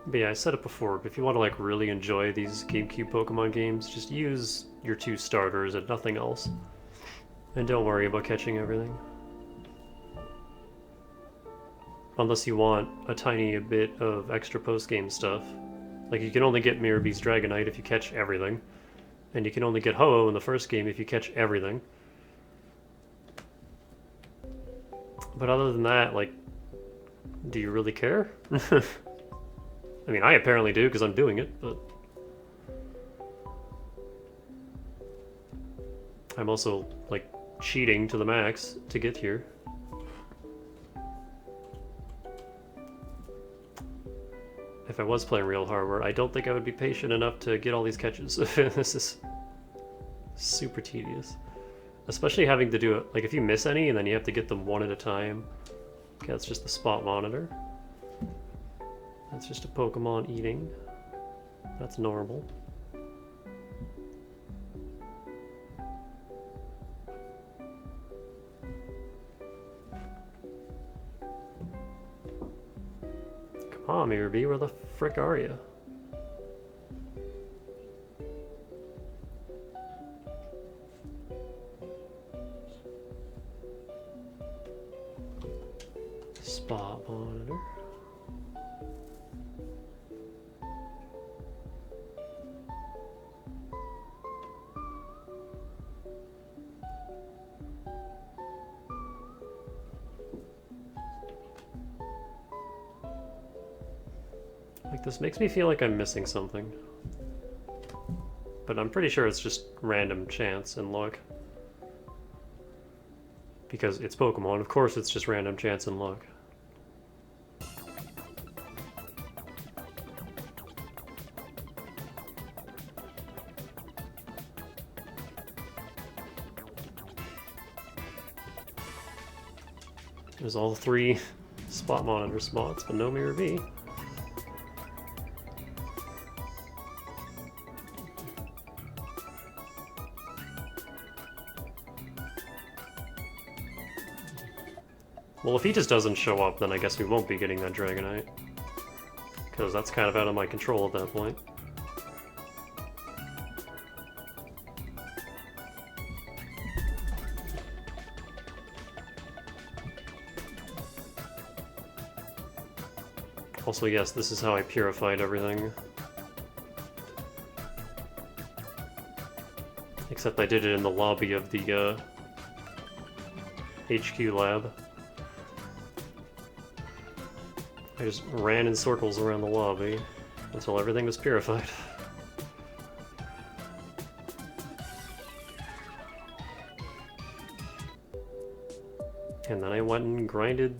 S1: But yeah, I said it before, but if you want to like really enjoy these GameCube Pokemon games, just use your two starters and nothing else. And don't worry about catching everything. Unless you want a tiny bit of extra post-game stuff. Like you can only get Mirabee's Dragonite if you catch everything. And you can only get Ho-Oh in the first game if you catch everything. But other than that, like, do you really care? I mean, I apparently do, because I'm doing it, but... I'm also, like, cheating to the max to get here. If I was playing real hardware, I don't think I would be patient enough to get all these catches. This is super tedious. Especially having to do it, like, if you miss any, and then you have to get them one at a time. Okay, that's just the spot monitor. That's just a Pokemon eating. That's normal. Come on, Mirabee, where the frick are you? Spot monitor. Like, this makes me feel like I'm missing something. But I'm pretty sure it's just random chance and luck. Because it's Pokemon, of course it's just random chance and luck. There's all 3 spot monitor spots, but no Mirror V. Well, if he just doesn't show up, then I guess we won't be getting that Dragonite. Because that's kind of out of my control at that point. Also, yes, this is how I purified everything. Except I did it in the lobby of the HQ lab. I just ran in circles around the lobby until everything was purified. And then I went and grinded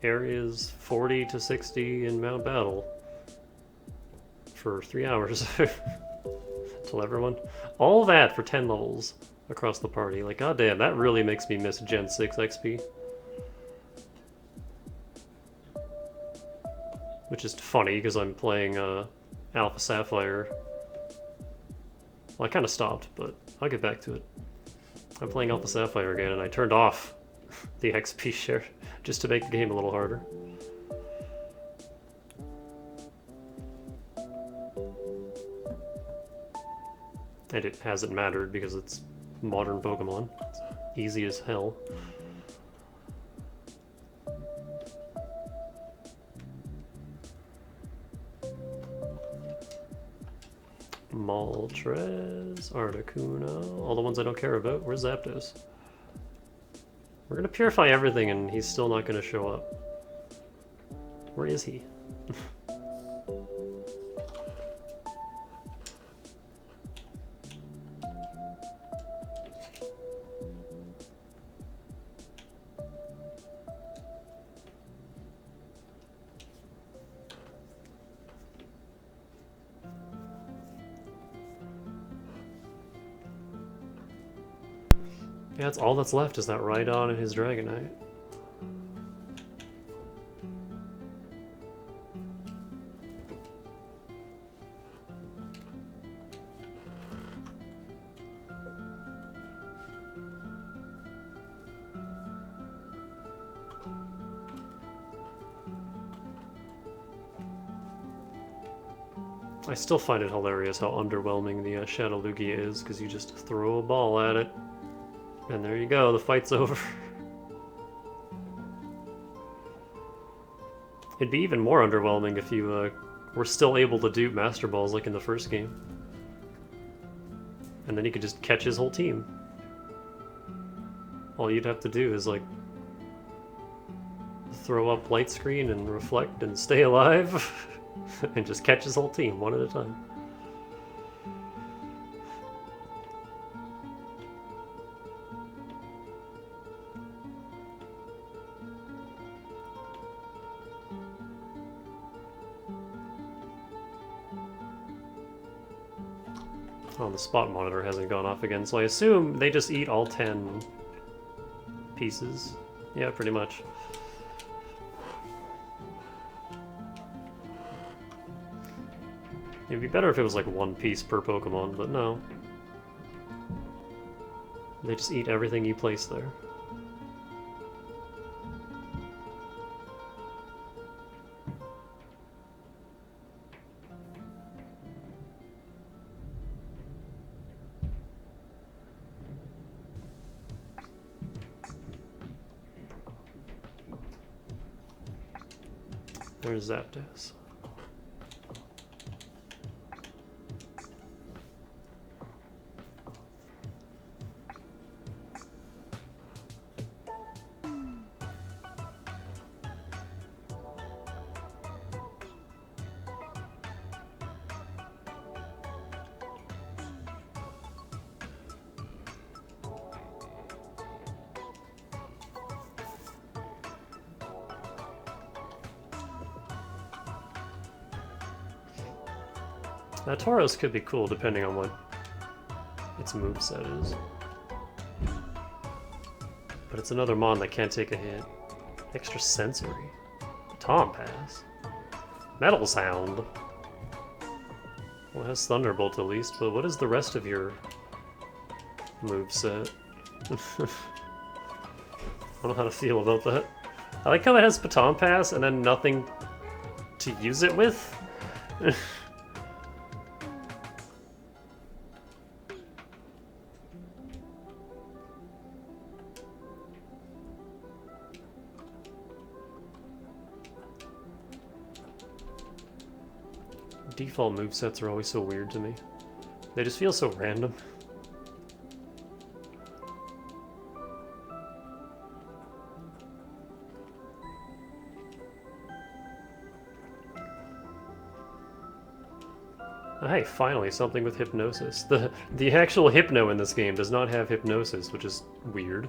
S1: areas 40 to 60 in Mount Battle for 3 hours. Till everyone... All that for 10 levels across the party. Like, goddamn, that really makes me miss Gen 6 XP. Which is funny, because I'm playing Alpha Sapphire. Well, I kind of stopped, but I'll get back to it. I'm playing Alpha Sapphire again, and I turned off the XP share just to make the game a little harder. And it hasn't mattered because it's modern Pokemon. It's easy as hell. Moltres, Articuno, all the ones I don't care about. Where's Zapdos? We're gonna purify everything and he's still not gonna show up. Where is he? Yeah, that's all that's left is that Rhydon and his Dragonite. I still find it hilarious how underwhelming the Shadow Lugia is, because you just throw a ball at it. And there you go, the fight's over. It'd be even more underwhelming if you were still able to dupe Master Balls like in the first game. And then you could just catch his whole team. All you'd have to do is, like, throw up Light Screen and Reflect and stay alive, and just catch his whole team one at a time. Oh, the spot monitor hasn't gone off again, so I assume they just eat all 10 pieces. Yeah, pretty much. It'd be better if it was like 1 piece per Pokemon, but no. They just eat everything you place there. There's Zapdos. That Tauros could be cool depending on what its moveset is. But it's another Mon that can't take a hit. Extra sensory. Tom Pass. Metal Sound. Well, it has Thunderbolt at least, but what is the rest of your moveset? I don't know how to feel about that. I like how it has Baton Pass and then nothing to use it with. Default movesets are always so weird to me. They just feel so random. Oh, hey, finally, something with hypnosis. The actual Hypno in this game does not have hypnosis, which is weird.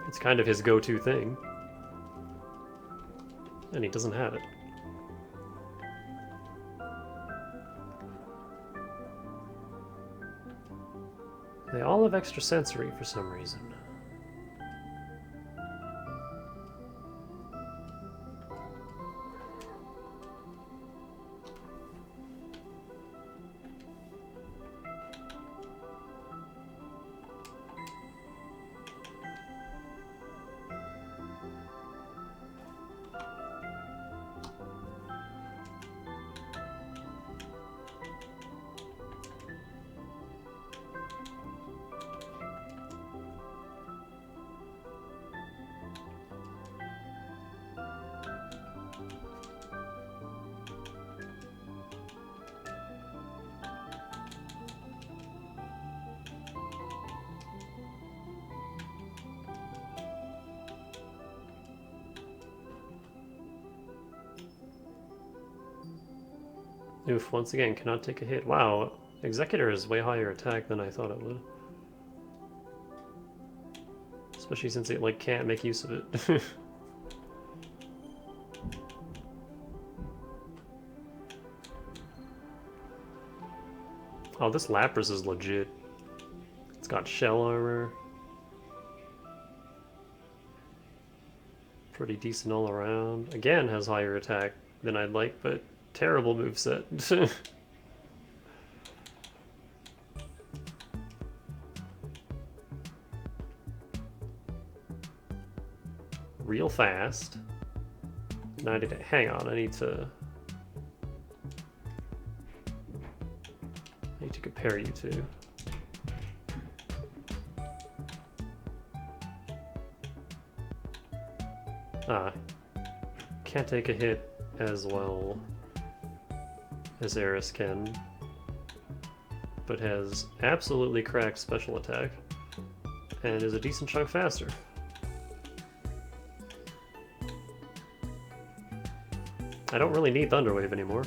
S1: It's kind of his go-to thing. And he doesn't have it. They all have extra sensory for some reason. Oof, once again, cannot take a hit. Wow, Executor is way higher attack than I thought it would. Especially since it, like, can't make use of it. Oh, this Lapras is legit. It's got shell armor. Pretty decent all around. Again, has higher attack than I'd like, but terrible moveset. Real fast. Now hang on, I need to compare you two. Can't take a hit as well as Eris can, but has absolutely cracked special attack and is a decent chunk faster. I don't really need Thunder Wave anymore.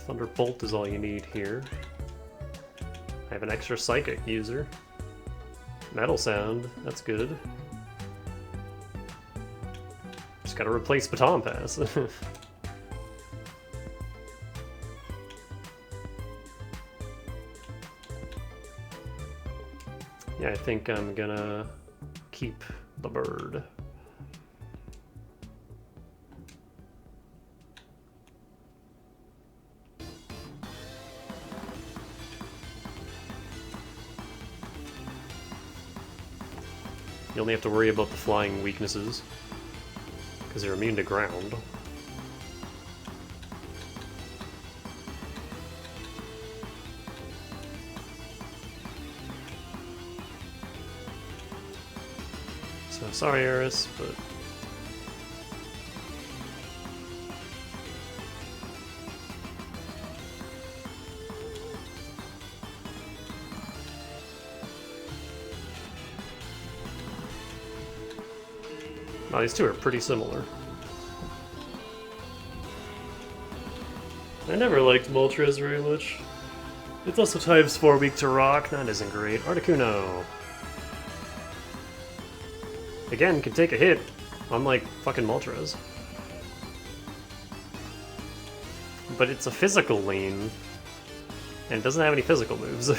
S1: Thunderbolt is all you need here. I have an extra Psychic user. Metal Sound, that's good. Just gotta replace Baton Pass. Yeah, I think I'm gonna keep the bird. You only have to worry about the flying weaknesses, because they're immune to ground. So sorry, Eris, but wow, these two are pretty similar. I never liked Moltres very much. It's also times 4 weak to rock, that isn't great. Articuno. Again, can take a hit, unlike fucking Moltres. But it's a physical lean. And it doesn't have any physical moves.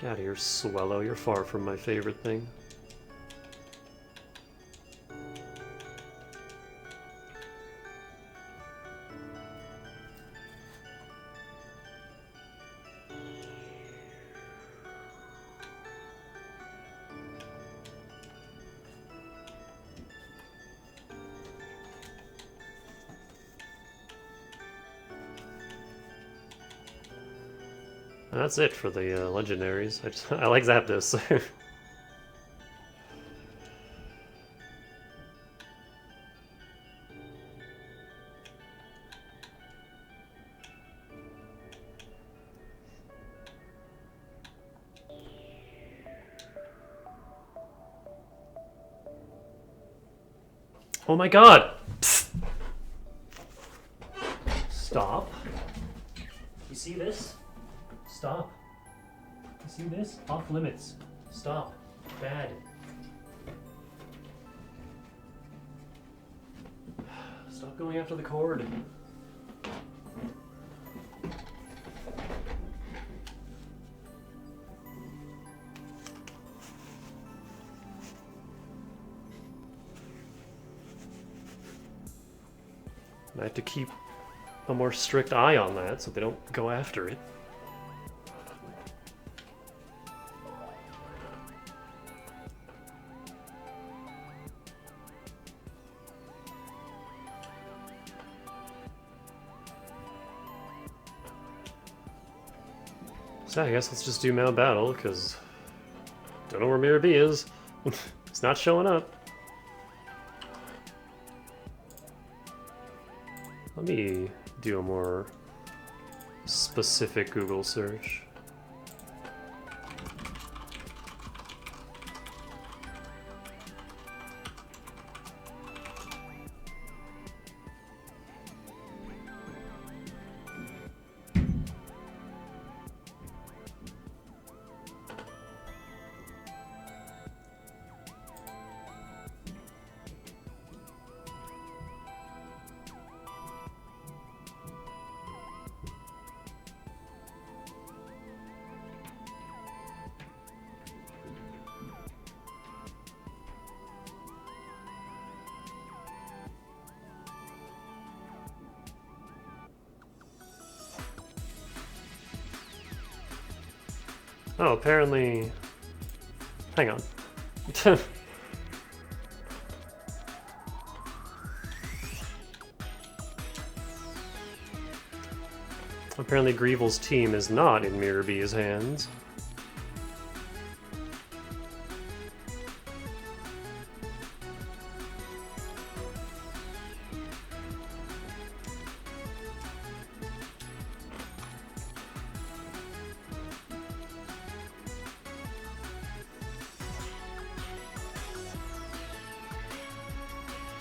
S1: Get out of here, Swellow. You're far from my favorite thing. That's it for the legendaries. I like Zapdos. Oh my god! Psst. Stop. You see this? Stop. You see this? Off limits. Stop. Bad. Stop going after the cord. I have to keep a more strict eye on that so they don't go after it. So I guess let's just do Mount Battle, because don't know where Mirror B is. It's not showing up. Let me do a more specific Google search. Oh, apparently... Hang on. Apparently Greevil's team is not in Mirror B's hands.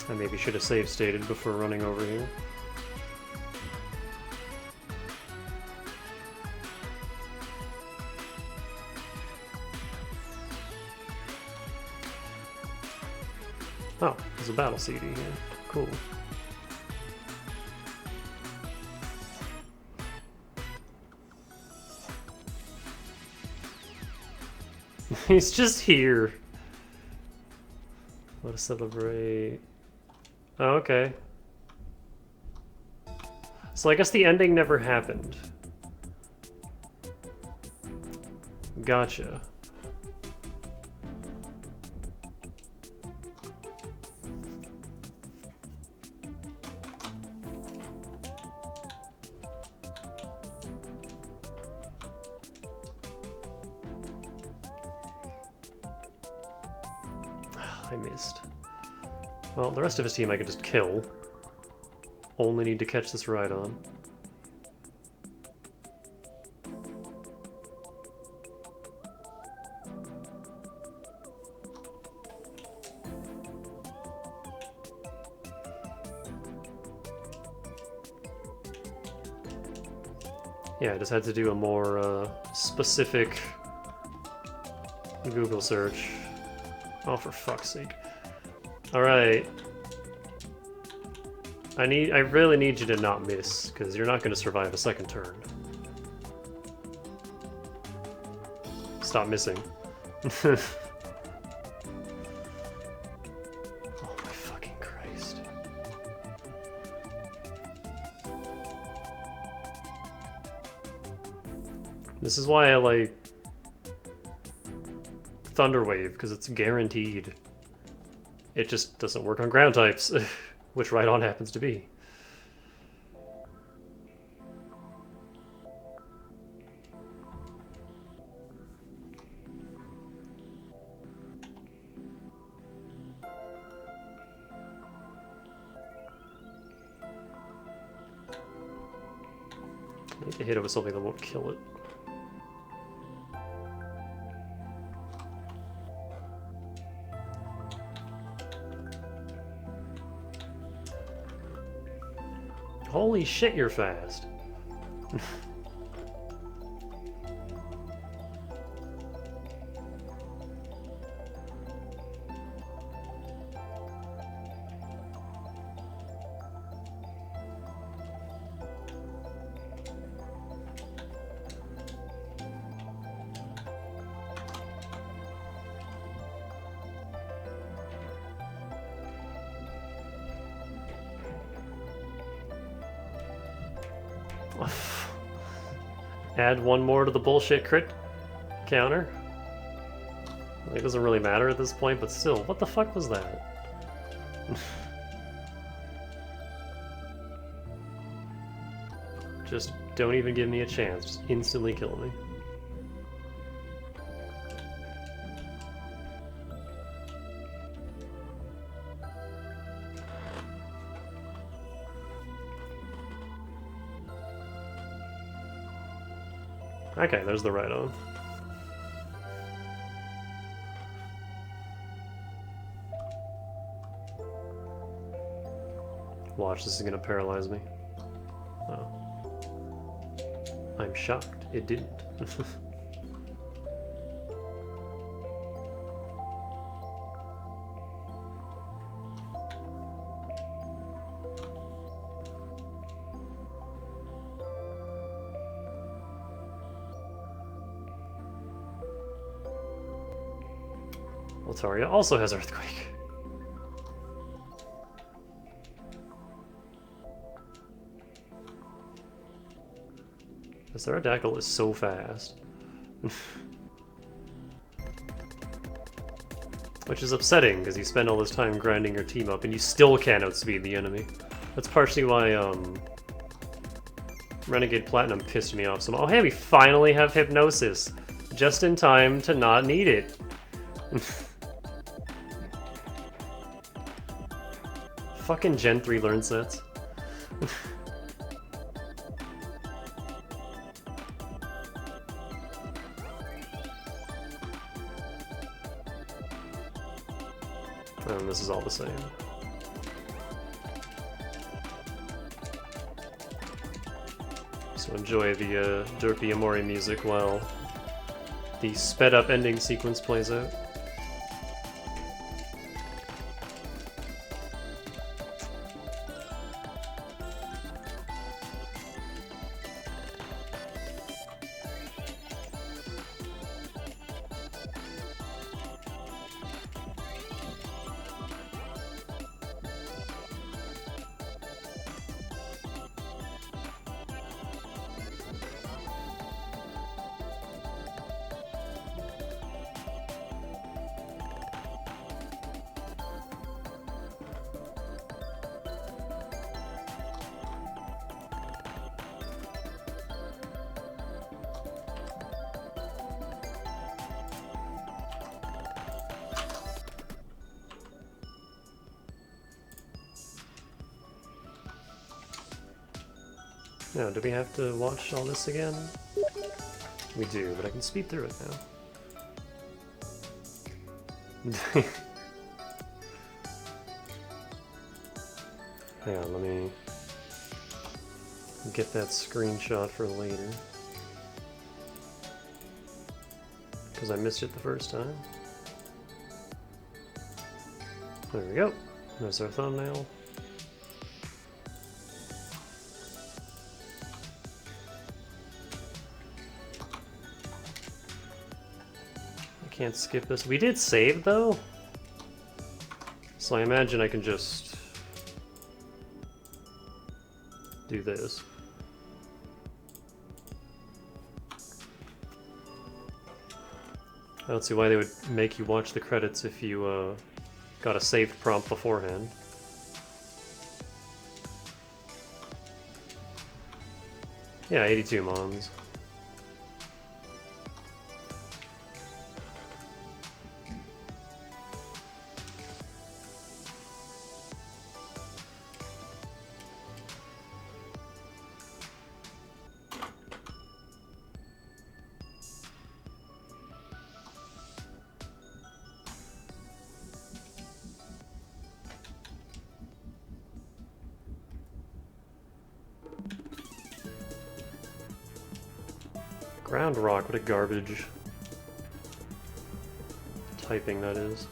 S1: I maybe should have save stated before running over here. Oh, there's a battle CD here. Cool. He's just here. Let us celebrate. Oh, okay. So I guess the ending never happened. Gotcha. I missed. Well, the rest of his team I could just kill. Only need to catch this Rhydon. Yeah, I just had to do a more specific Google search. Oh, for fuck's sake. Alright. I really need you to not miss, because you're not going to survive a second turn. Stop missing. Oh my fucking Christ. This is why I like Thunder Wave, because it's guaranteed. It just doesn't work on ground types, which Rhydon happens to be. I need to hit it with something that won't kill it. Holy shit, you're fast. Add one more to the bullshit crit counter. It doesn't really matter at this point, but still, what the fuck was that? Just don't even give me a chance. Just instantly kill me. Okay, there's the Rhydon. Watch, this is gonna paralyze me. Oh. I'm shocked. It didn't. Altaria also has Earthquake. This Aerodactyl is so fast. Which is upsetting, because you spend all this time grinding your team up and you still can't outspeed the enemy. That's partially why, Renegade Platinum pissed me off some. Oh hey, we finally have Hypnosis! Just in time to not need it. Fucking Gen 3 learn sets. And this is all the same. So enjoy the derpy Amori music while the sped up ending sequence plays out. Now, do we have to watch all this again? We do, but I can speed through it now. Hang on, let me Get that screenshot for later. Because I missed it the first time. There we go. There's our thumbnail. I can't skip this. We did save though, so I imagine I can just do this. I don't see why they would make you watch the credits if you got a saved prompt beforehand. Yeah, 82 mons. Ground rock, what a garbage typing that is.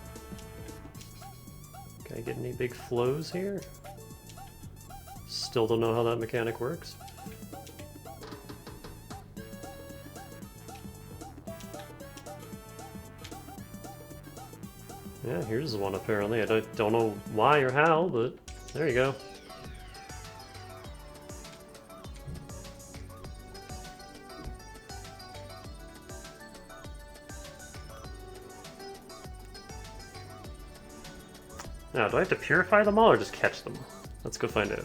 S1: Can I get any big flows here? Still don't know how that mechanic works. Yeah, here's one apparently. I don't know why or how, but there you go. Now, do I have to purify them all or just catch them? Let's go find out.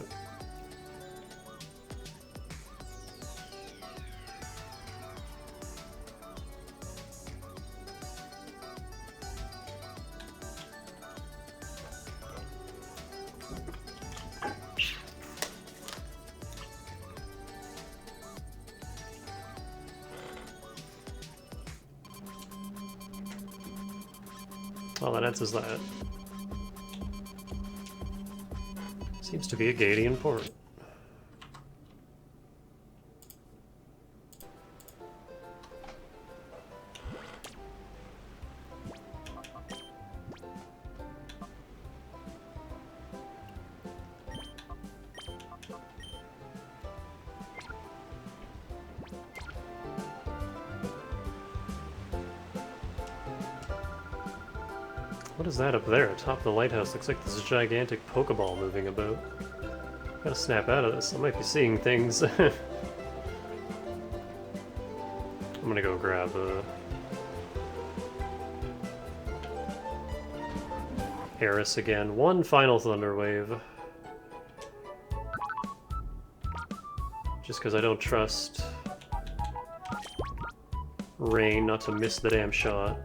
S1: Well, that answers that. Seems to be a Galeon port. What is that up there atop the lighthouse? Looks like there's a gigantic Pokeball moving about. Gotta snap out of this. I might be seeing things. I'm gonna go grab Eris again. One final Thunder Wave. Just because I don't trust Rain not to miss the damn shot.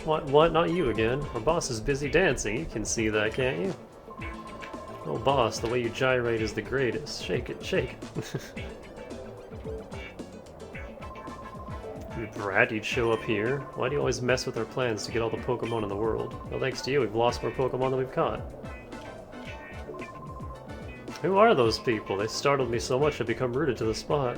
S1: What? Not you again. Our boss is busy dancing. You can see that, can't you? Oh, boss, the way you gyrate is the greatest. Shake it, shake it. You brat, you'd show up here. Why do you always mess with our plans to get all the Pokemon in the world? Well, thanks to you, we've lost more Pokemon than we've caught. Who are those people? They startled me so much I've become rooted to the spot.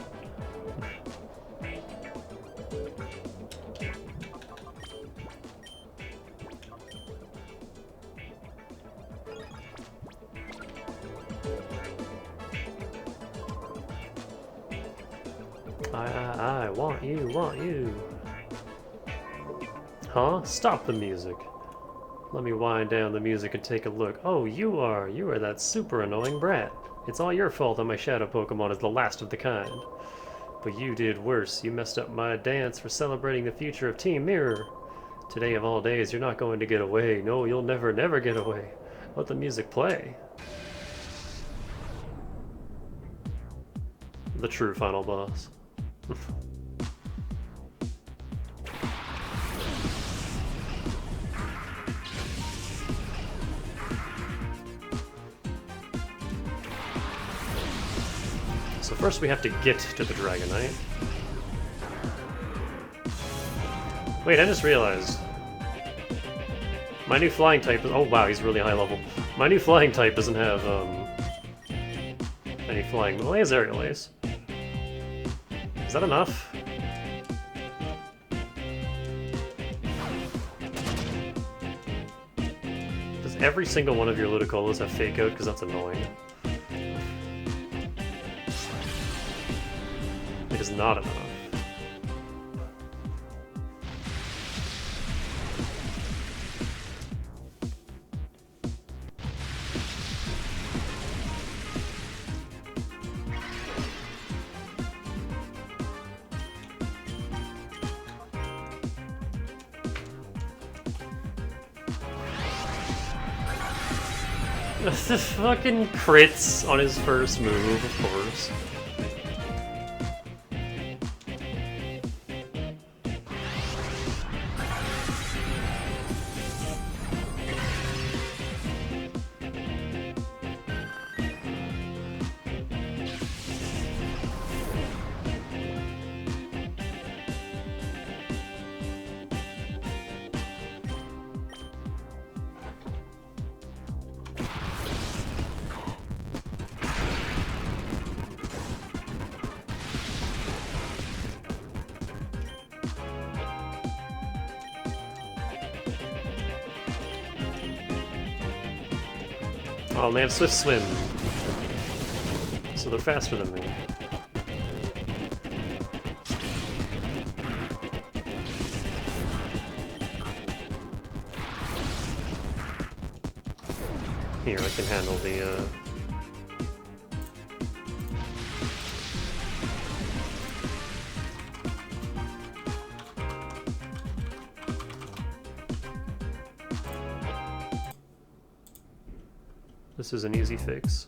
S1: I want you. Huh? Stop the music. Let me wind down the music and take a look. Oh, you are that super annoying brat. It's all your fault that my shadow Pokemon is the last of the kind. But you did worse. You messed up my dance for celebrating the future of Team Mirror. Today of all days, you're not going to get away. No, you'll never, never get away. Let the music play. The true final boss. So first we have to get to the Dragonite. Wait, I just realized. My new flying type is... Oh wow, he's really high level. My new flying type doesn't have any flying. Well, he has aerial ace. Is that enough? Does every single one of your Ludicola's have fake out? Because that's annoying. It is not enough. The fucking crits on his first move, of course. Oh, they have Swift Swim, so they're faster than me. Here, I can handle the, This is an easy fix.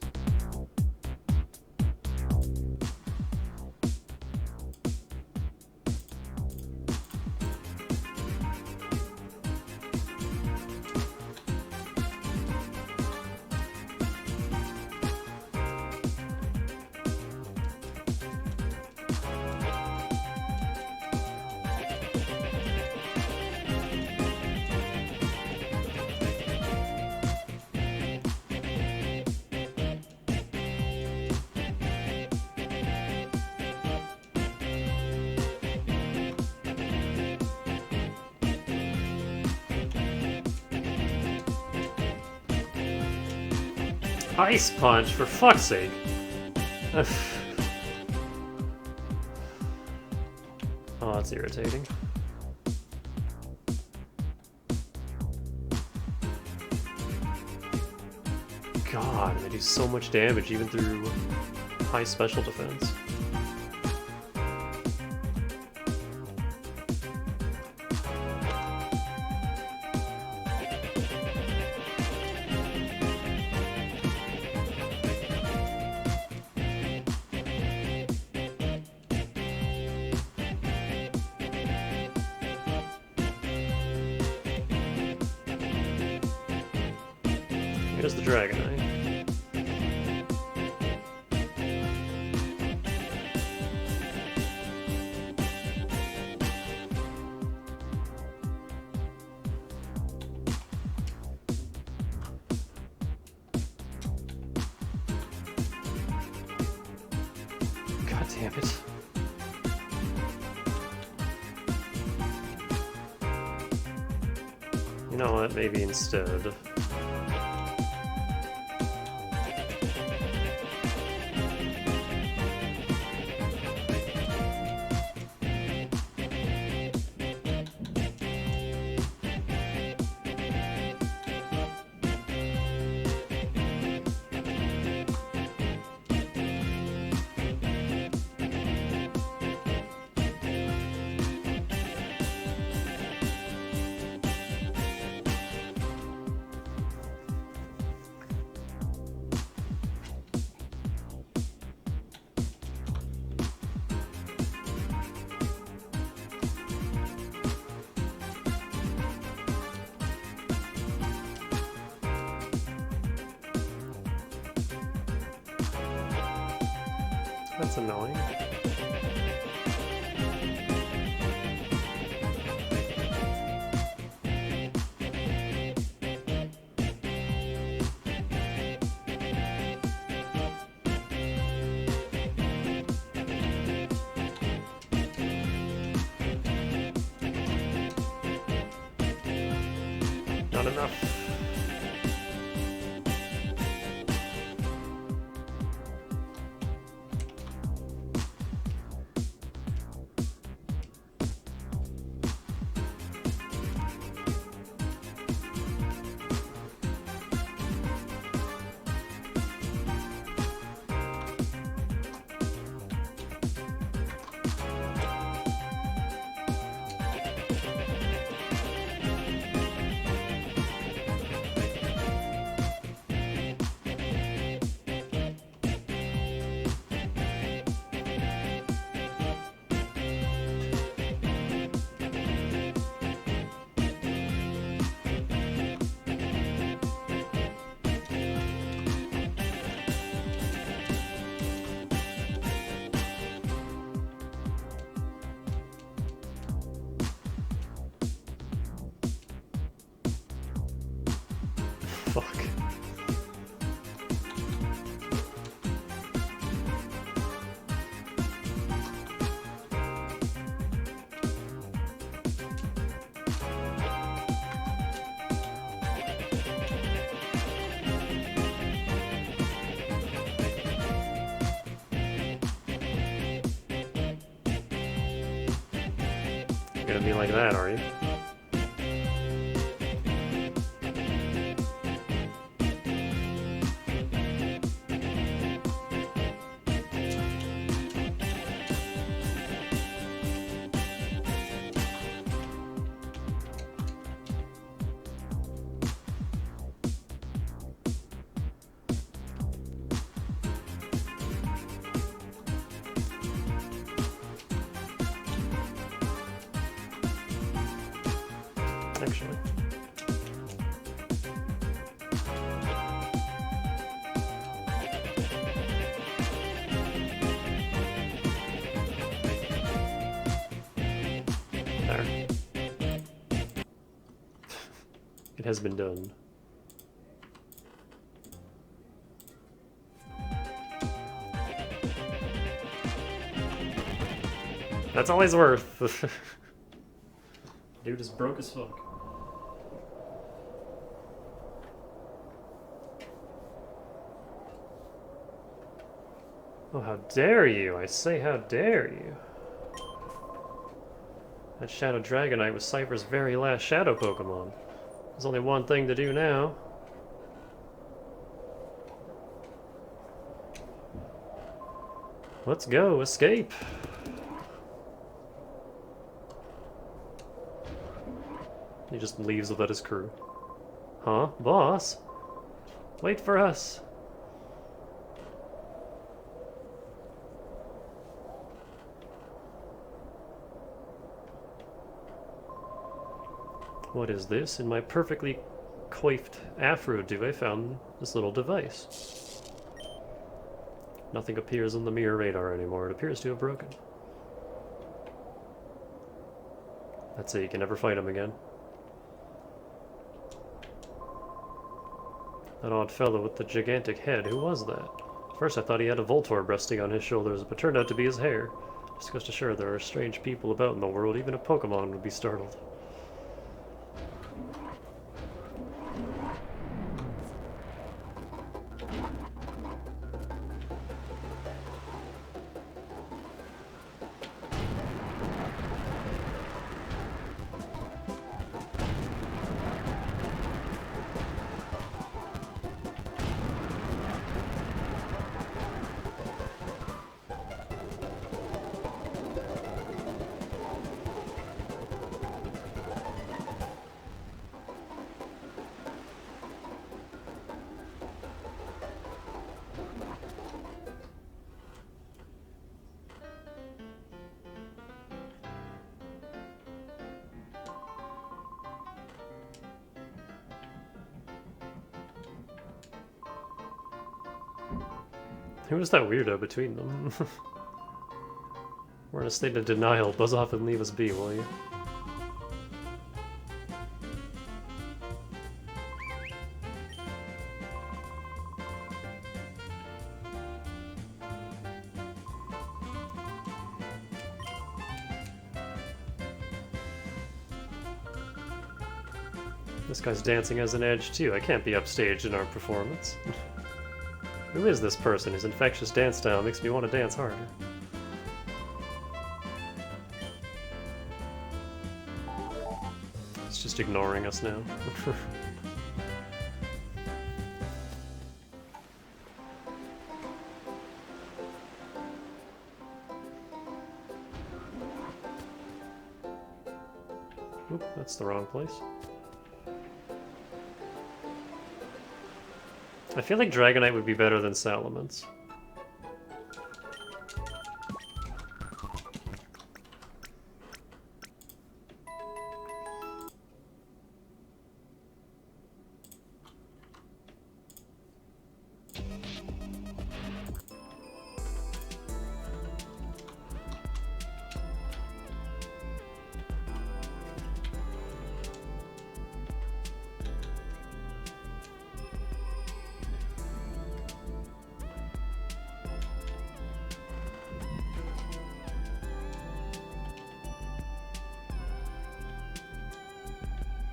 S1: Ice Punch, for fuck's sake! Oh, that's irritating. God, they do so much damage even through high special defense. Here's the Dragonite. God damn it. You know what, maybe instead. That's annoying. Not enough. Fuck. You're gonna be like that, are you? Actually. There. It has been done. That's all he's worth. Dude is broke as fuck. Oh, how dare you! I say, how dare you! That Shadow Dragonite was Cypher's very last Shadow Pokemon. There's only one thing to do now. Let's go, escape! He just leaves without his crew. Huh? Boss? Wait for us! What is this? In my perfectly coiffed afro do I found this little device. Nothing appears on the mirror radar anymore. It appears to have broken. That's it, you can never fight him again. That odd fellow with the gigantic head, who was that? First I thought he had a Voltorb resting on his shoulders, but turned out to be his hair. Just goes to show there are strange people about in the world, even a Pokemon would be startled. Who was that weirdo between them? We're in a state of denial. Buzz off and leave us be, will you? This guy's dancing as an edge too. I can't be upstaged in our performance. Who is this person? His infectious dance style makes me want to dance harder. It's just ignoring us now. Oop, that's the wrong place. I feel like Dragonite would be better than Salamence.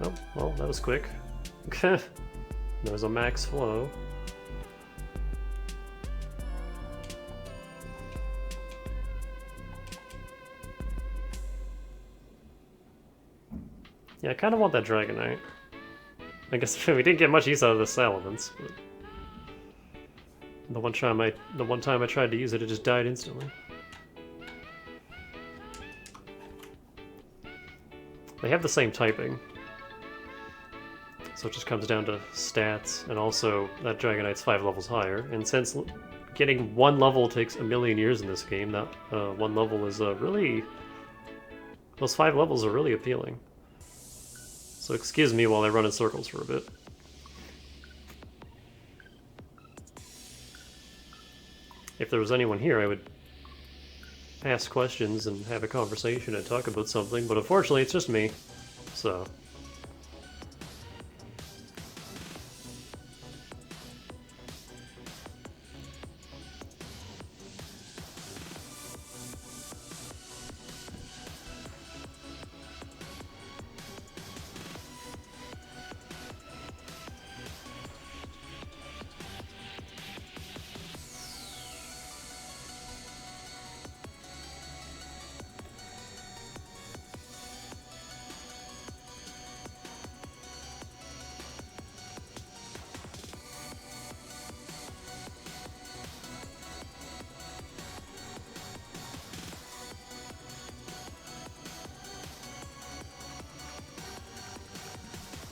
S1: Oh, well, that was quick. There's a max flow. Yeah, I kind of want that Dragonite. I guess we didn't get much use out of the Salamence, but the one time I tried to use it, it just died instantly. They have the same typing. So it just comes down to stats, and also that Dragonite's 5 levels higher. And since getting 1 level takes a million years in this game, that 1 level is really... Those 5 levels are really appealing. So excuse me while I run in circles for a bit. If there was anyone here, I would ask questions and have a conversation and talk about something, but unfortunately it's just me, so...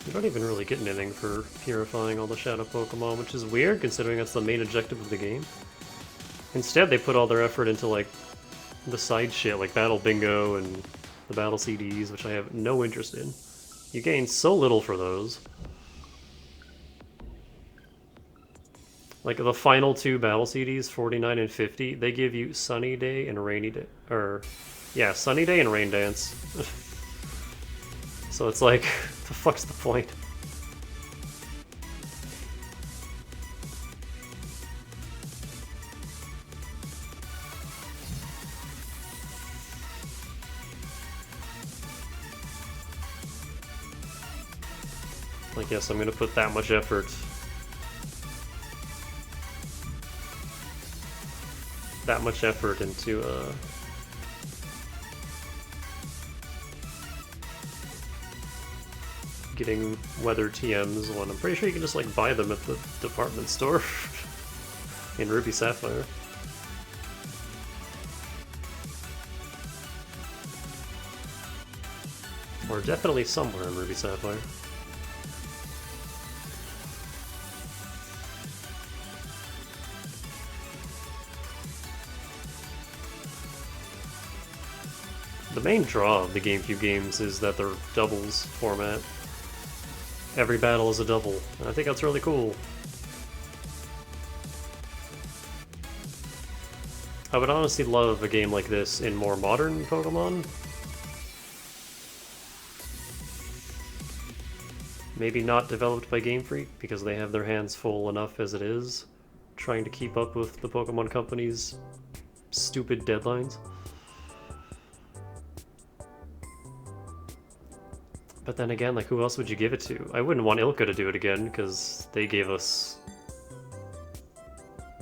S1: You don't even really get anything for purifying all the shadow Pokemon, which is weird considering that's the main objective of the game. Instead, they put all their effort into, like, the side shit, like Battle Bingo and the Battle CDs, which I have no interest in. You gain so little for those. Like, the final 2 Battle CDs, 49 and 50, they give you Sunny Day and Rainy Day, or... yeah, Sunny Day and Rain Dance. So it's like... the fuck's the point? I guess I'm gonna put that much effort. That much effort into, getting weather TMs when I'm pretty sure you can just like buy them at the department store in Ruby Sapphire. Or definitely somewhere in Ruby Sapphire. The main draw of the GameCube games is that they're doubles format. Every battle is a double, and I think that's really cool. I would honestly love a game like this in more modern Pokemon. Maybe not developed by Game Freak, because they have their hands full enough as it is, trying to keep up with the Pokemon Company's stupid deadlines. But then again, like, who else would you give it to? I wouldn't want Ilka to do it again, because they gave us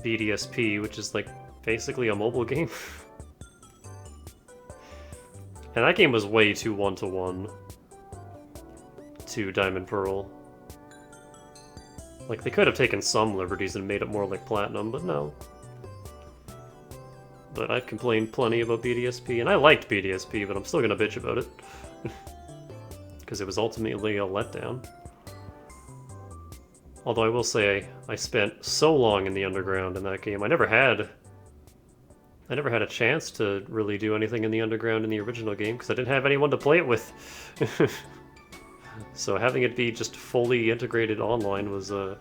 S1: BDSP, which is, like, basically a mobile game. And that game was way too one-to-one to Diamond Pearl. Like, they could have taken some liberties and made it more like Platinum, but no. But I've complained plenty about BDSP, and I liked BDSP, but I'm still gonna bitch about it. Because it was ultimately a letdown. Although I will say, I spent so long in the underground in that game. I never had a chance to really do anything in the underground in the original game, because I didn't have anyone to play it with. So having it be just fully integrated online was a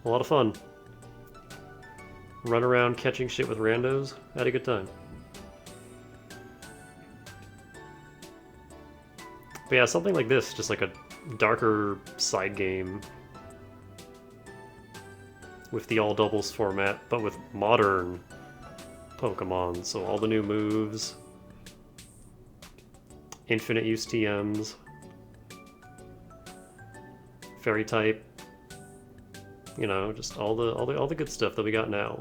S1: lot of fun. Run around catching shit with randos, had a good time. But yeah, something like this, just like a darker side game with the all doubles format, but with modern Pokemon, so all the new moves, infinite use TMs, fairy type, you know, just all the good stuff that we got now.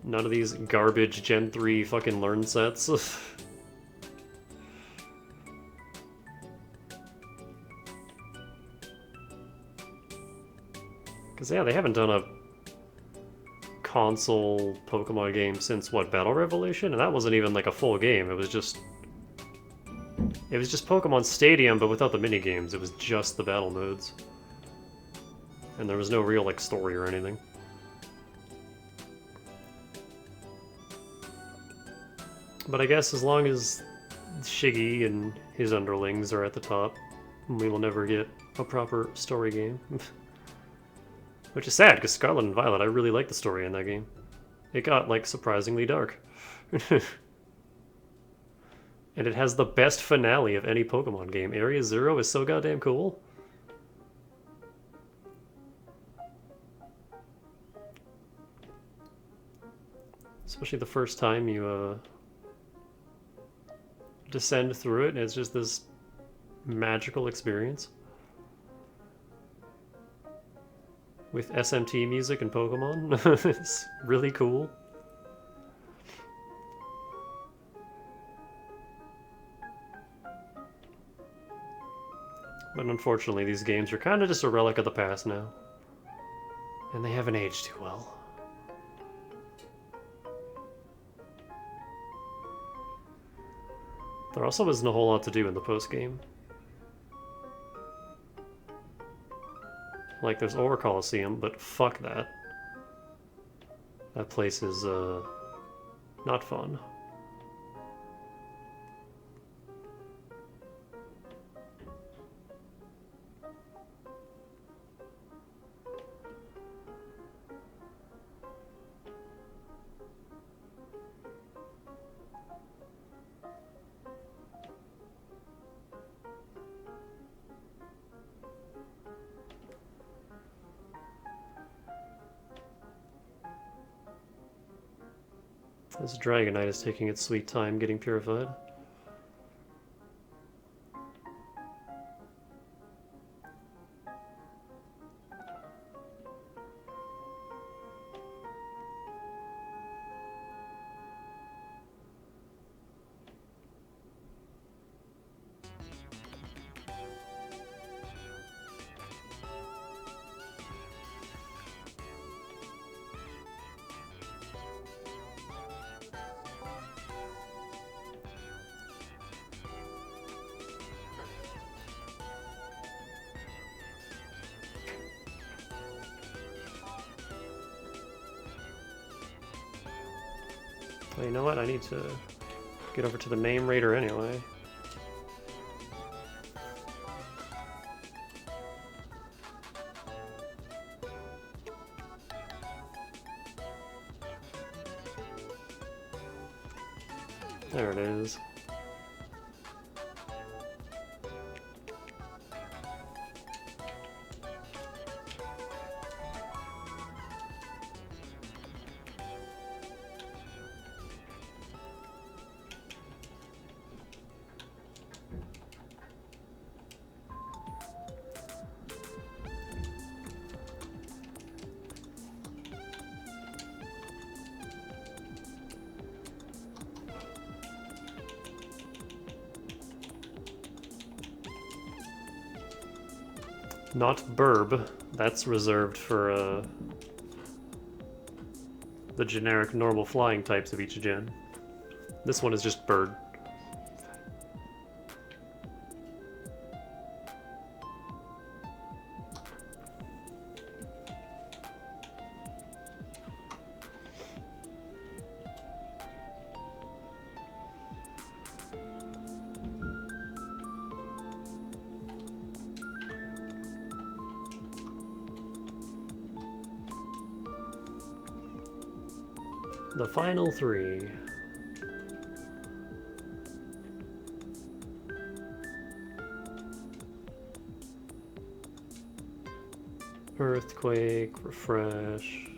S1: None of these garbage Gen 3 fucking learn sets. Because, yeah, they haven't done a console Pokemon game since, what, Battle Revolution? And that wasn't even, like, a full game. It was just Pokemon Stadium, but without the minigames. It was just the battle modes. And there was no real, like, story or anything. But I guess as long as Shiggy and his underlings are at the top, we will never get a proper story game. Which is sad, because Scarlet and Violet, I really liked the story in that game. It got, like, surprisingly dark. And it has the best finale of any Pokemon game. Area Zero is so goddamn cool. Especially the first time you, descend through it, and it's just this magical experience. With SMT music and Pokemon. It's really cool. But unfortunately, these games are kind of just a relic of the past now. And they haven't aged too well. There also isn't a whole lot to do in the post-game. Like, there's Ore Coliseum, but fuck that. That place is, not fun. This Dragonite is taking its sweet time getting purified. Well, you know what? I need to get over to the name raider anyway. There it is. Not Burb. That's reserved for the generic normal flying types of each gen. This one is just Bird. The final three. Earthquake, Refresh,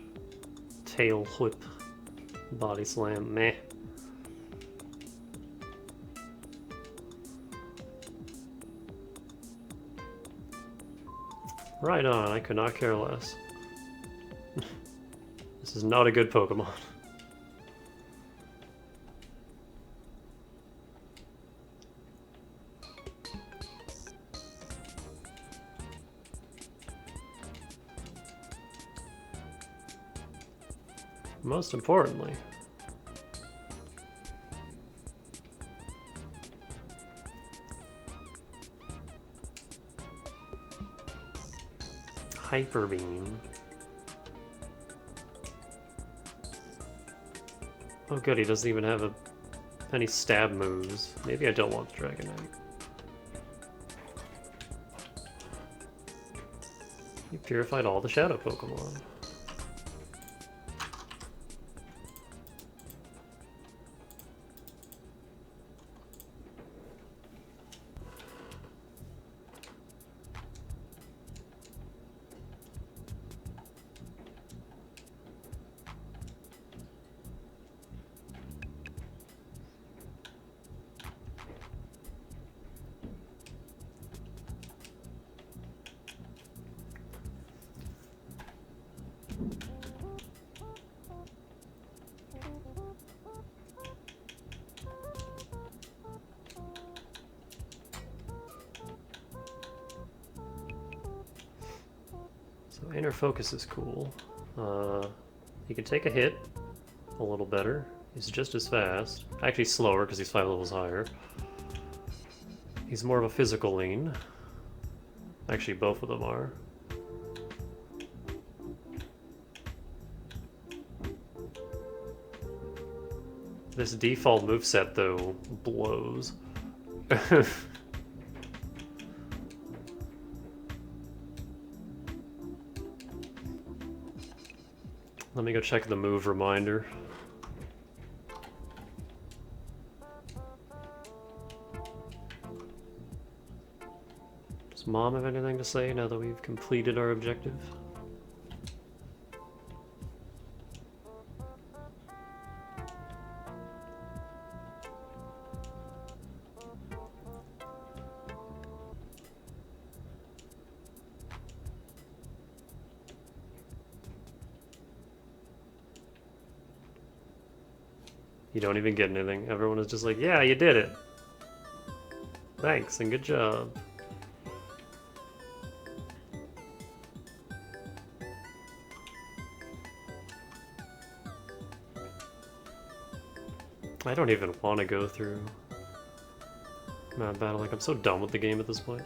S1: Tail Whip, Body Slam, meh. Right on, I could not care less. This is not a good Pokemon. Most importantly, Hyper Beam. Oh good, he doesn't even have any stab moves. Maybe I don't want the Dragonite. You purified all the Shadow Pokemon. So Inner Focus is cool. He can take a hit a little better. He's just as fast. Actually slower because he's 5 levels higher. He's more of a physical lean. Actually both of them are. This default moveset though blows. Let me go check the move reminder. Does Mom have anything to say now that we've completed our objective? You don't even get anything. Everyone is just like, yeah, you did it. Thanks and good job. I don't even want to go through Mad Battle. Like, I'm so done with the game at this point.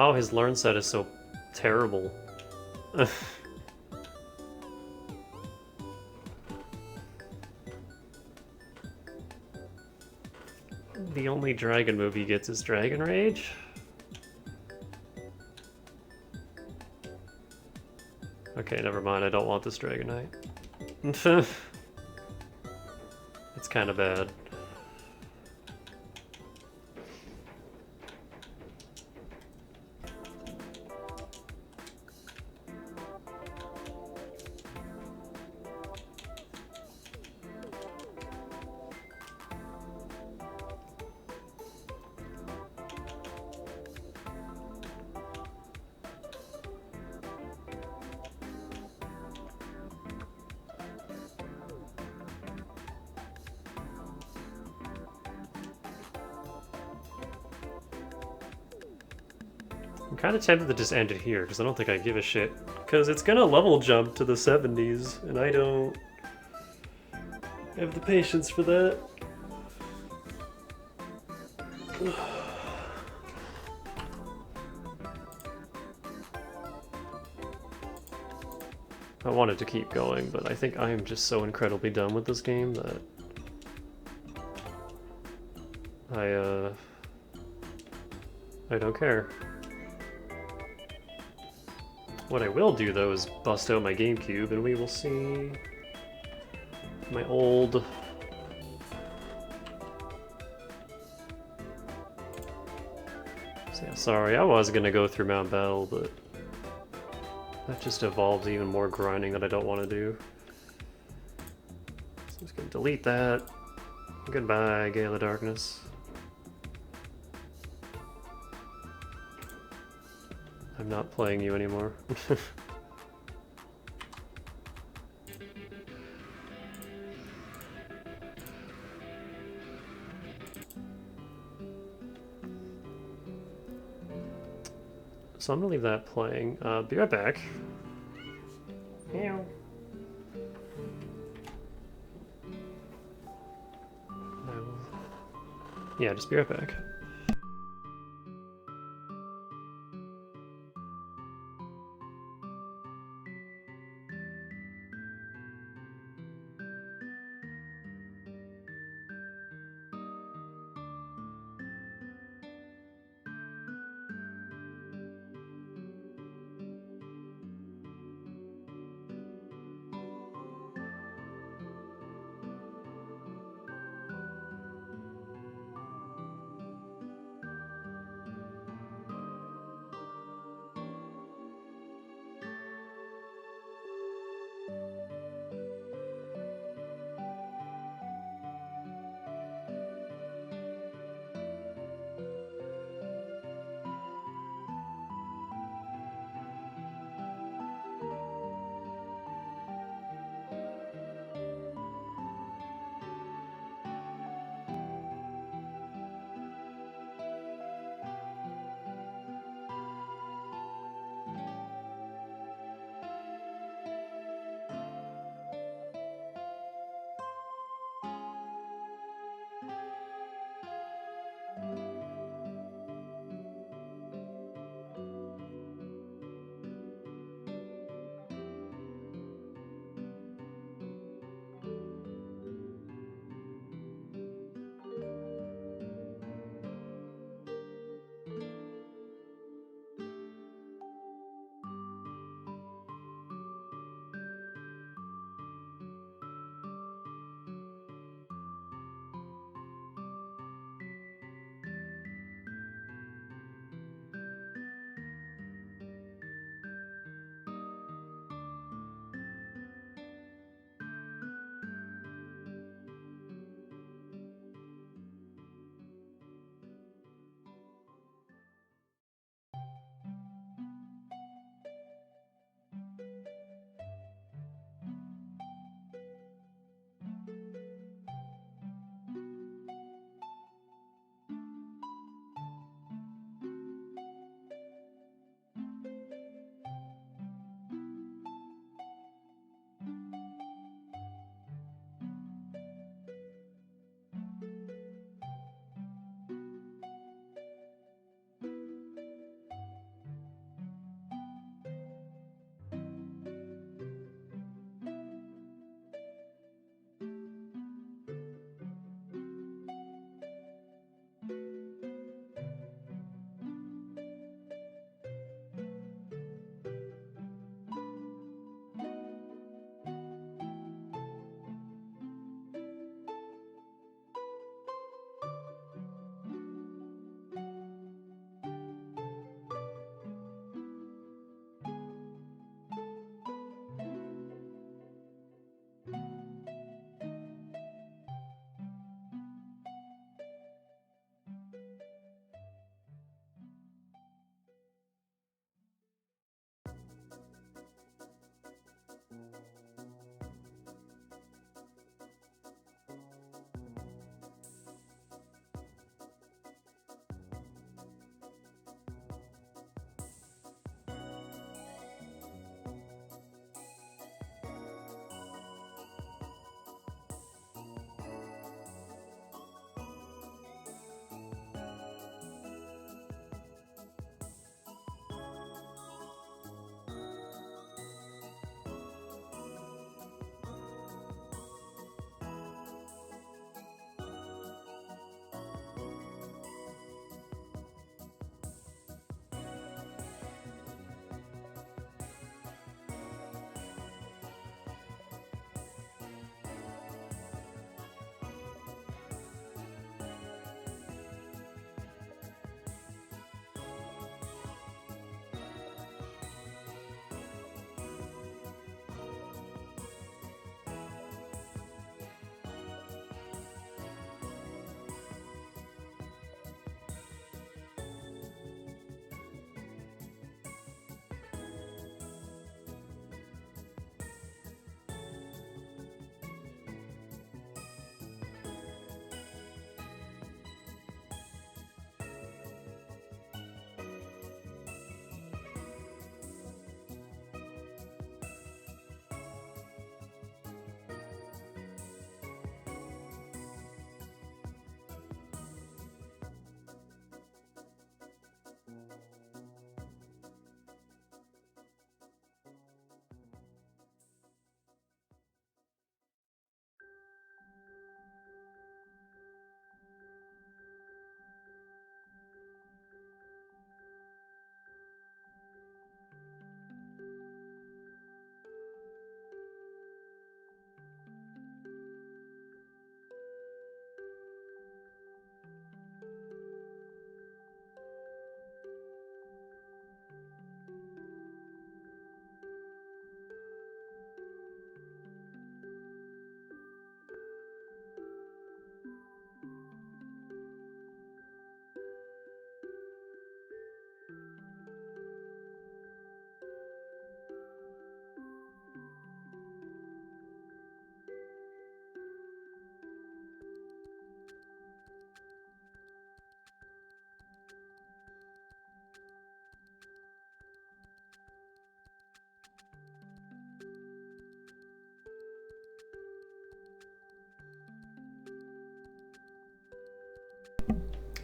S1: Oh, his learn set is so terrible. The only dragon move he gets is Dragon Rage. Okay, never mind, I don't want this Dragonite. It's kind of bad. I'm kind of tempted to just end it here, because I don't think I give a shit. Because it's gonna level jump to the 70s, and I don't have the patience for that. I wanted to keep going, but I think I am just so incredibly done with this game that I don't care. What I will do, though, is bust out my GameCube, and we will see my old... So, yeah, sorry, I was gonna go through Mount Battle, but that just involves even more grinding that I don't want to do. So I'm just gonna delete that. Goodbye, Gale of Darkness. I'm not playing you anymore. So I'm gonna leave that playing. Be right back. Meow. Yeah, just be right back.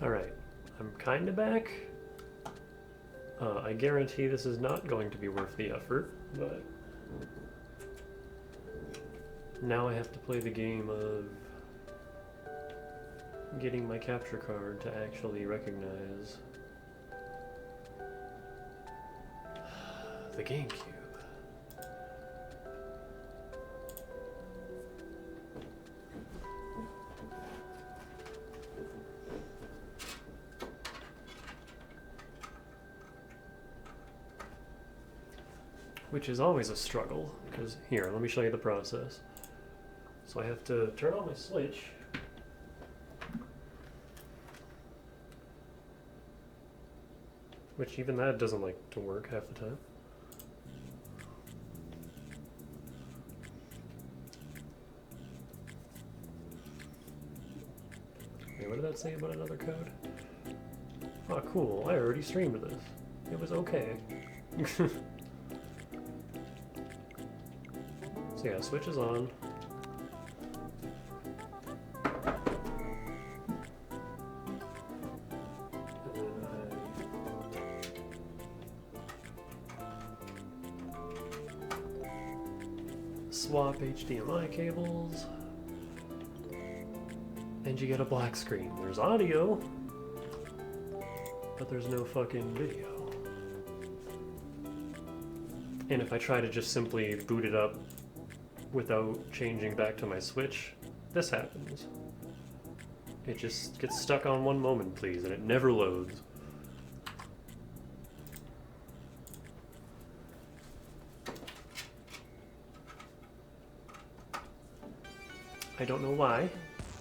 S1: Alright, I'm kinda back. I guarantee this is not going to be worth the effort, but now I have to play the game of getting my capture card to actually recognize the GameCube. Which is always a struggle, because here, let me show you the process. So I have to turn on my Switch. Which even that doesn't like to work half the time. Wait, what did that say about another code? Oh, cool. I already streamed this. It was okay. So yeah, Switch is on. Swap HDMI cables, and you get a black screen. There's audio, but there's no fucking video. And if I try to just simply boot it up without changing back to my Switch, this happens. It just gets stuck on one moment, please, and it never loads. I don't know why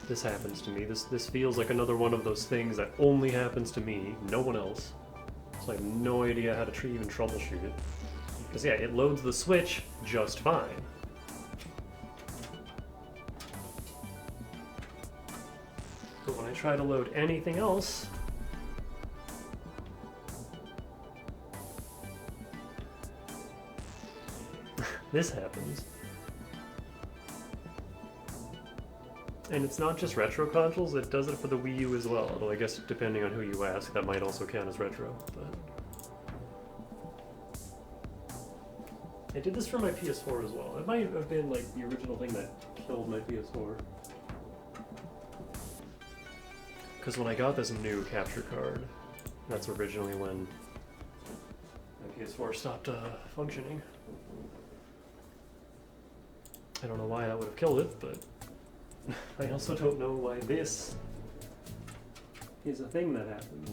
S1: this happens to me. This feels like another one of those things that only happens to me, no one else. So I have no idea how to even troubleshoot it. Because yeah, it loads the Switch just fine. But when I try to load anything else, this happens. And it's not just retro consoles, it does it for the Wii U as well, although I guess depending on who you ask, that might also count as retro. But I did this for my PS4 as well. It might have been like the original thing that killed my PS4. Because when I got this new capture card, that's originally when my PS4 stopped functioning. I don't know why that would have killed it, but I also don't know why this is a thing that happens.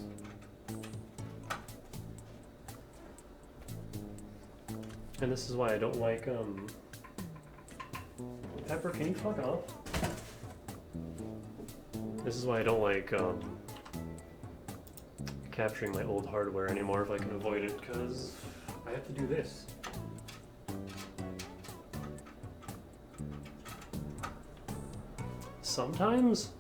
S1: And this is why I don't like, Pepper, can you fuck off? This is why I don't like, capturing my old hardware anymore if I can avoid it, because I have to do this. Sometimes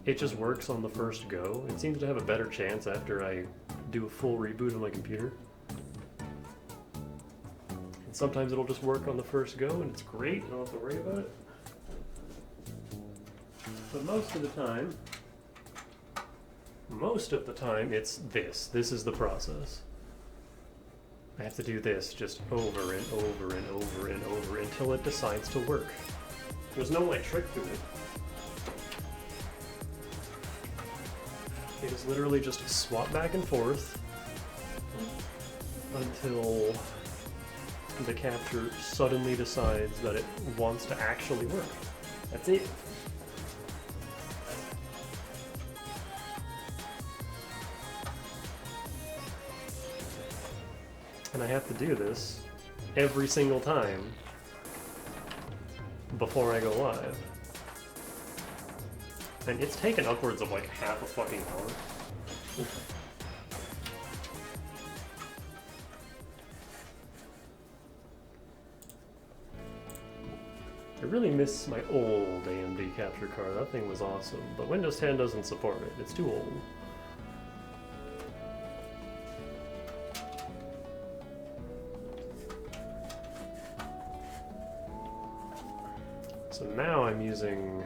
S1: it just works on the first go. It seems to have a better chance after I do a full reboot of my computer. And sometimes it'll just work on the first go and it's great, I don't have to worry about it. But most of the time it's this. This is the process. I have to do this just over and over and over and over until it decides to work. There's no like trick to it. It is literally just swap back and forth until the capture suddenly decides that it wants to actually work. That's it. And I have to do this every single time before I go live. And it's taken upwards of like half a fucking hour. I really miss my old AMD capture card. That thing was awesome, but Windows 10 doesn't support it. It's too old. So now I'm using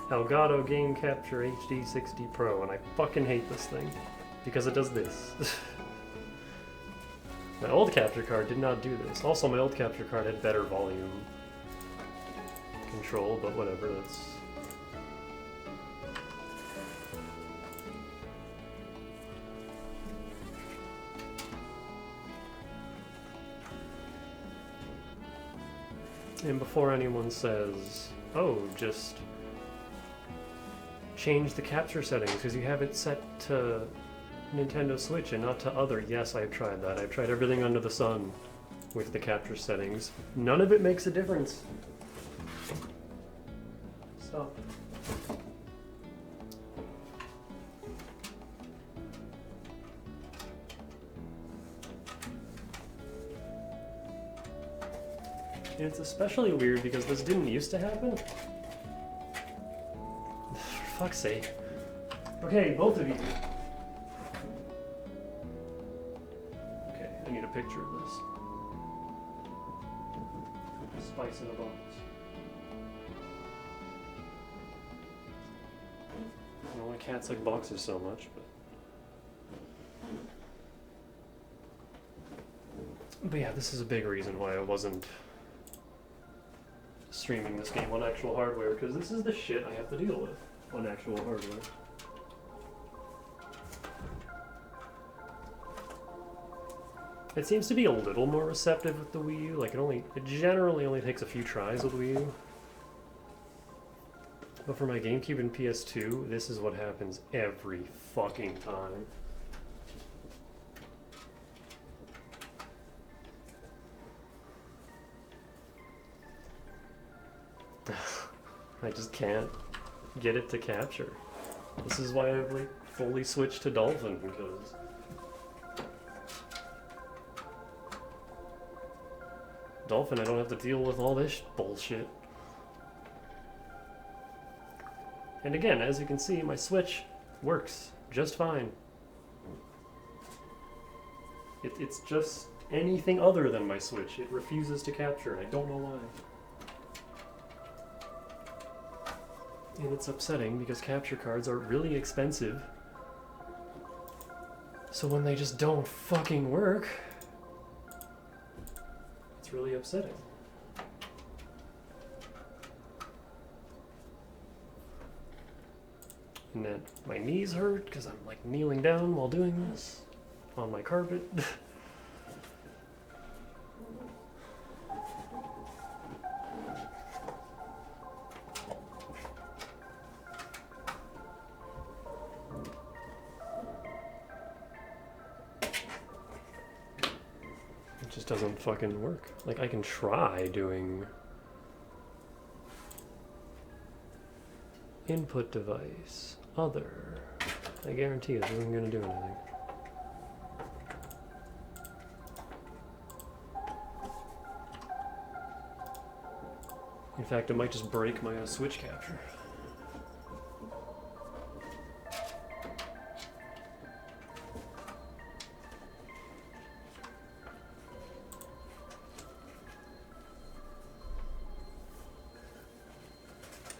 S1: Elgato Game Capture HD 60 Pro, and I fucking hate this thing because it does this. My old capture card did not do this. Also, my old capture card had better volume control, but whatever, that's... And before anyone says, oh, just change the capture settings because you have it set to Nintendo Switch and not to other. Yes, I've tried that. I've tried everything under the sun with the capture settings. None of it makes a difference. Stop. And it's especially weird because this didn't used to happen. For fuck's sake. Okay, both of you. Okay, I need a picture of this. Spice in a box. I don't know why cats like boxes so much, but yeah, this is a big reason why I wasn't streaming this game on actual hardware, because this is the shit I have to deal with on actual hardware. It seems to be a little more receptive with the Wii U. Like it generally only takes a few tries with Wii U. But for my GameCube and PS2, this is what happens every fucking time. I just can't get it to capture. This is why I've like fully switched to Dolphin, because Dolphin, I don't have to deal with all this bullshit. And again, as you can see, my Switch works just fine. It's just anything other than my Switch. It refuses to capture, and I don't know why. And it's upsetting because capture cards are really expensive. So when they just don't fucking work, it's really upsetting. And then my knees hurt because I'm like kneeling down while doing this on my carpet. It just doesn't fucking work. Like, I can try doing input device, other. I guarantee it isn't going to do anything. In fact, it might just break my Switch capture.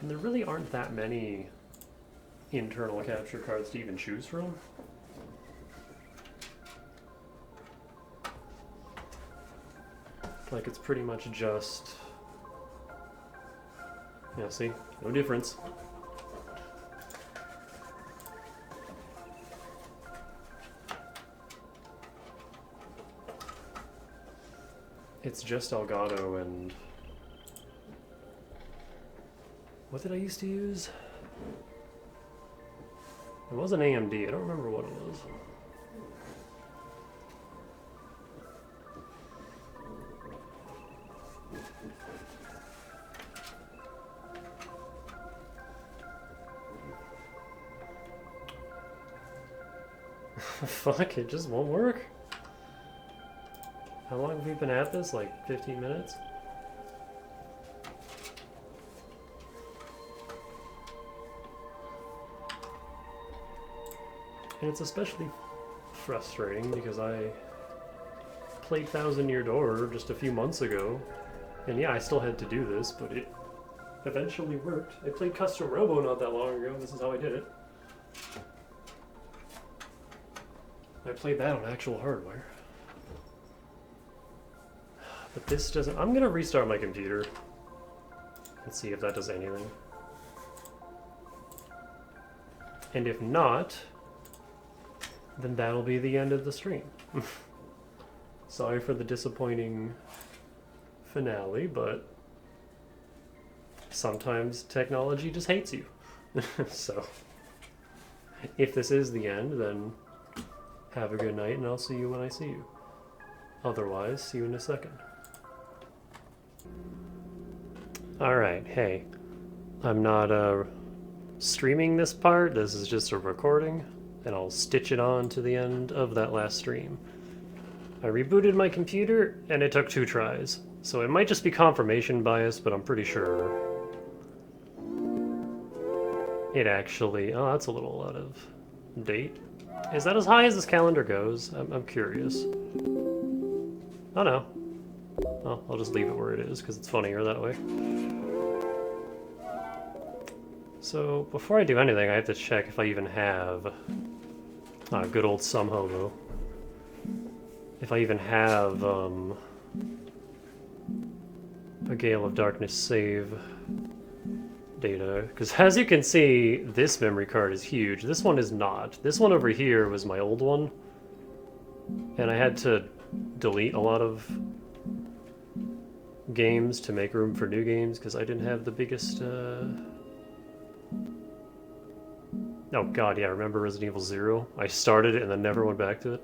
S1: And there really aren't that many internal capture cards to even choose from. Like, it's pretty much just... Yeah, see? No difference. It's just Elgato and... What did I used to use? It was an AMD. I don't remember what it was. Fuck, it just won't work. How long have we been at this? Like 15 minutes? And it's especially frustrating because I played Thousand Year Door just a few months ago. And yeah, I still had to do this, but it eventually worked. I played Custom Robo not that long ago. This is how I did it. I played that on actual hardware. But this doesn't... I'm gonna restart my computer and see if that does anything. And if not, then that'll be the end of the stream. Sorry for the disappointing finale, but sometimes technology just hates you. So, if this is the end, then have a good night and I'll see you when I see you. Otherwise, see you in a second. Alright, hey. I'm not streaming this part, this is just a recording, and I'll stitch it on to the end of that last stream. I rebooted my computer, and it took 2 tries. So it might just be confirmation bias, but I'm pretty sure it actually... Oh, that's a little out of date. Is that as high as this calendar goes? I'm curious. Oh no. Well, I'll just leave it where it is, because it's funnier that way. So, before I do anything, I have to check if I even have... good old Sum Hobo. If I even have, a Gale of Darkness save data. Because as you can see, this memory card is huge. This one is not. This one over here was my old one. And I had to delete a lot of games to make room for new games, because I didn't have the biggest, Oh god, yeah, remember Resident Evil 0? I started it and then never went back to it.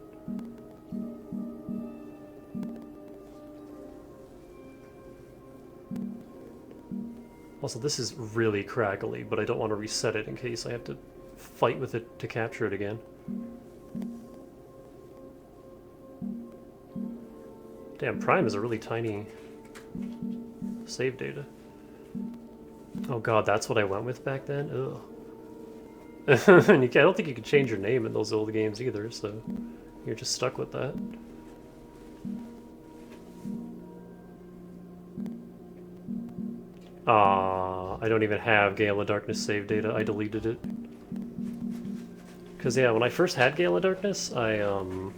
S1: Also, this is really crackly, but I don't want to reset it in case I have to fight with it to capture it again. Damn, Prime is a really tiny save data. Oh god, that's what I went with back then? Ugh. And I don't think you can change your name in those old games either, so you're just stuck with that. I don't even have Gale of Darkness save data. I deleted it. Because, yeah, when I first had Gale of Darkness, I don't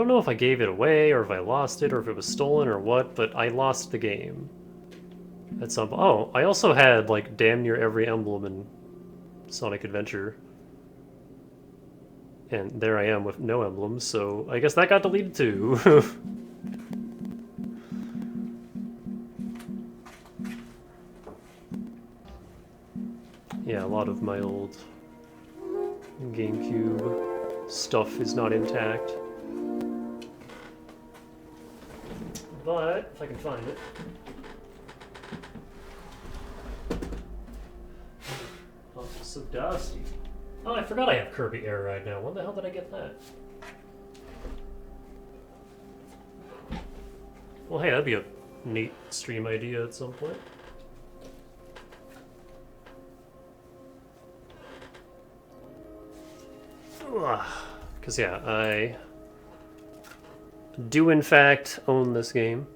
S1: know if I gave it away, or if I lost it, or if it was stolen, or what, but I lost the game. At some point. Oh, I also had, like, damn near every emblem in Sonic Adventure. And there I am with no emblems, so I guess that got deleted too. Yeah, a lot of my old GameCube stuff is not intact. But, if I can find it. Oh, it's just so dusty. Oh, I forgot I have Kirby Air right now. When the hell did I get that? Well, hey, that'd be a neat stream idea at some point. Because, yeah, I do in fact own this game.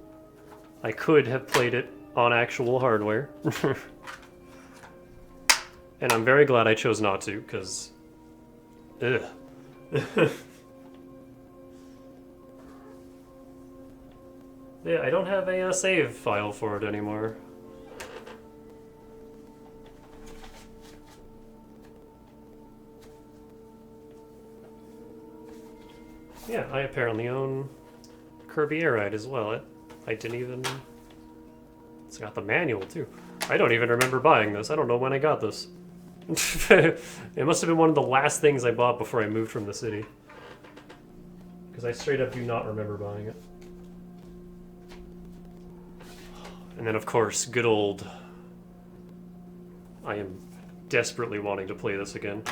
S1: I could have played it on actual hardware. And I'm very glad I chose not to, because... Ugh. Yeah, I don't have a save file for it anymore. Yeah, I apparently own Kirby Air Ride as well. I didn't even... It's got the manual, too. I don't even remember buying this. I don't know when I got this. It must have been one of the last things I bought before I moved from the city. Because I straight up do not remember buying it. And then, of course, good old... I am desperately wanting to play this again.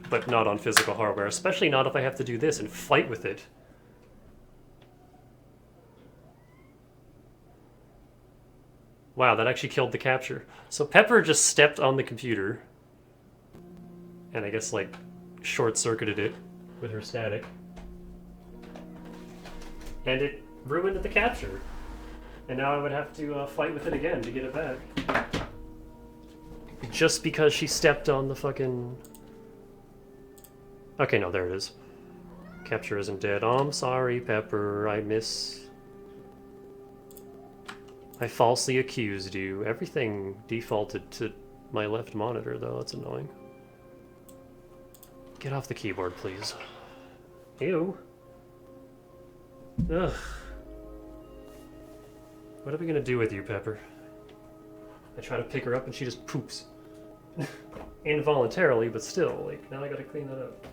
S1: But not on physical hardware, especially not if I have to do this and fight with it. Wow, that actually killed the capture. So Pepper just stepped on the computer. And I guess, like, short-circuited it with her static. And it ruined the capture. And now I would have to fight with it again to get it back. Just because she stepped on the fucking... Okay, no, there it is. Capture isn't dead. Oh, I'm sorry, Pepper. I falsely accused you. Everything defaulted to my left monitor, though. That's annoying. Get off the keyboard, please. Ew. Ugh. What are we gonna do with you, Pepper? I try to pick her up and she just poops. Involuntarily, but still, like, now I gotta clean that up.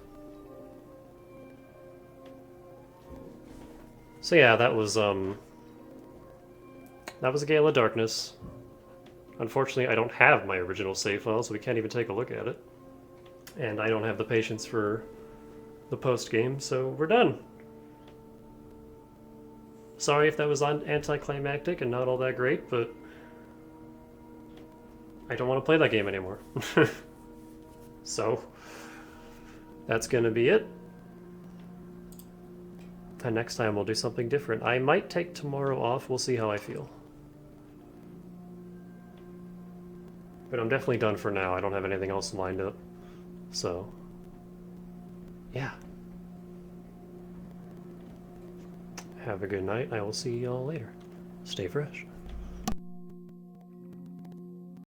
S1: So yeah, that was a Gale of Darkness. Unfortunately, I don't have my original save file, so we can't even take a look at it. And I don't have the patience for the post-game, so we're done. Sorry if that was anticlimactic and not all that great, but I don't want to play that game anymore. So, that's gonna be it. And next time we'll do something different. I might take tomorrow off, we'll see how I feel. But I'm definitely done for now, I don't have anything else lined up. So, yeah. Have a good night, I will see y'all later. Stay fresh.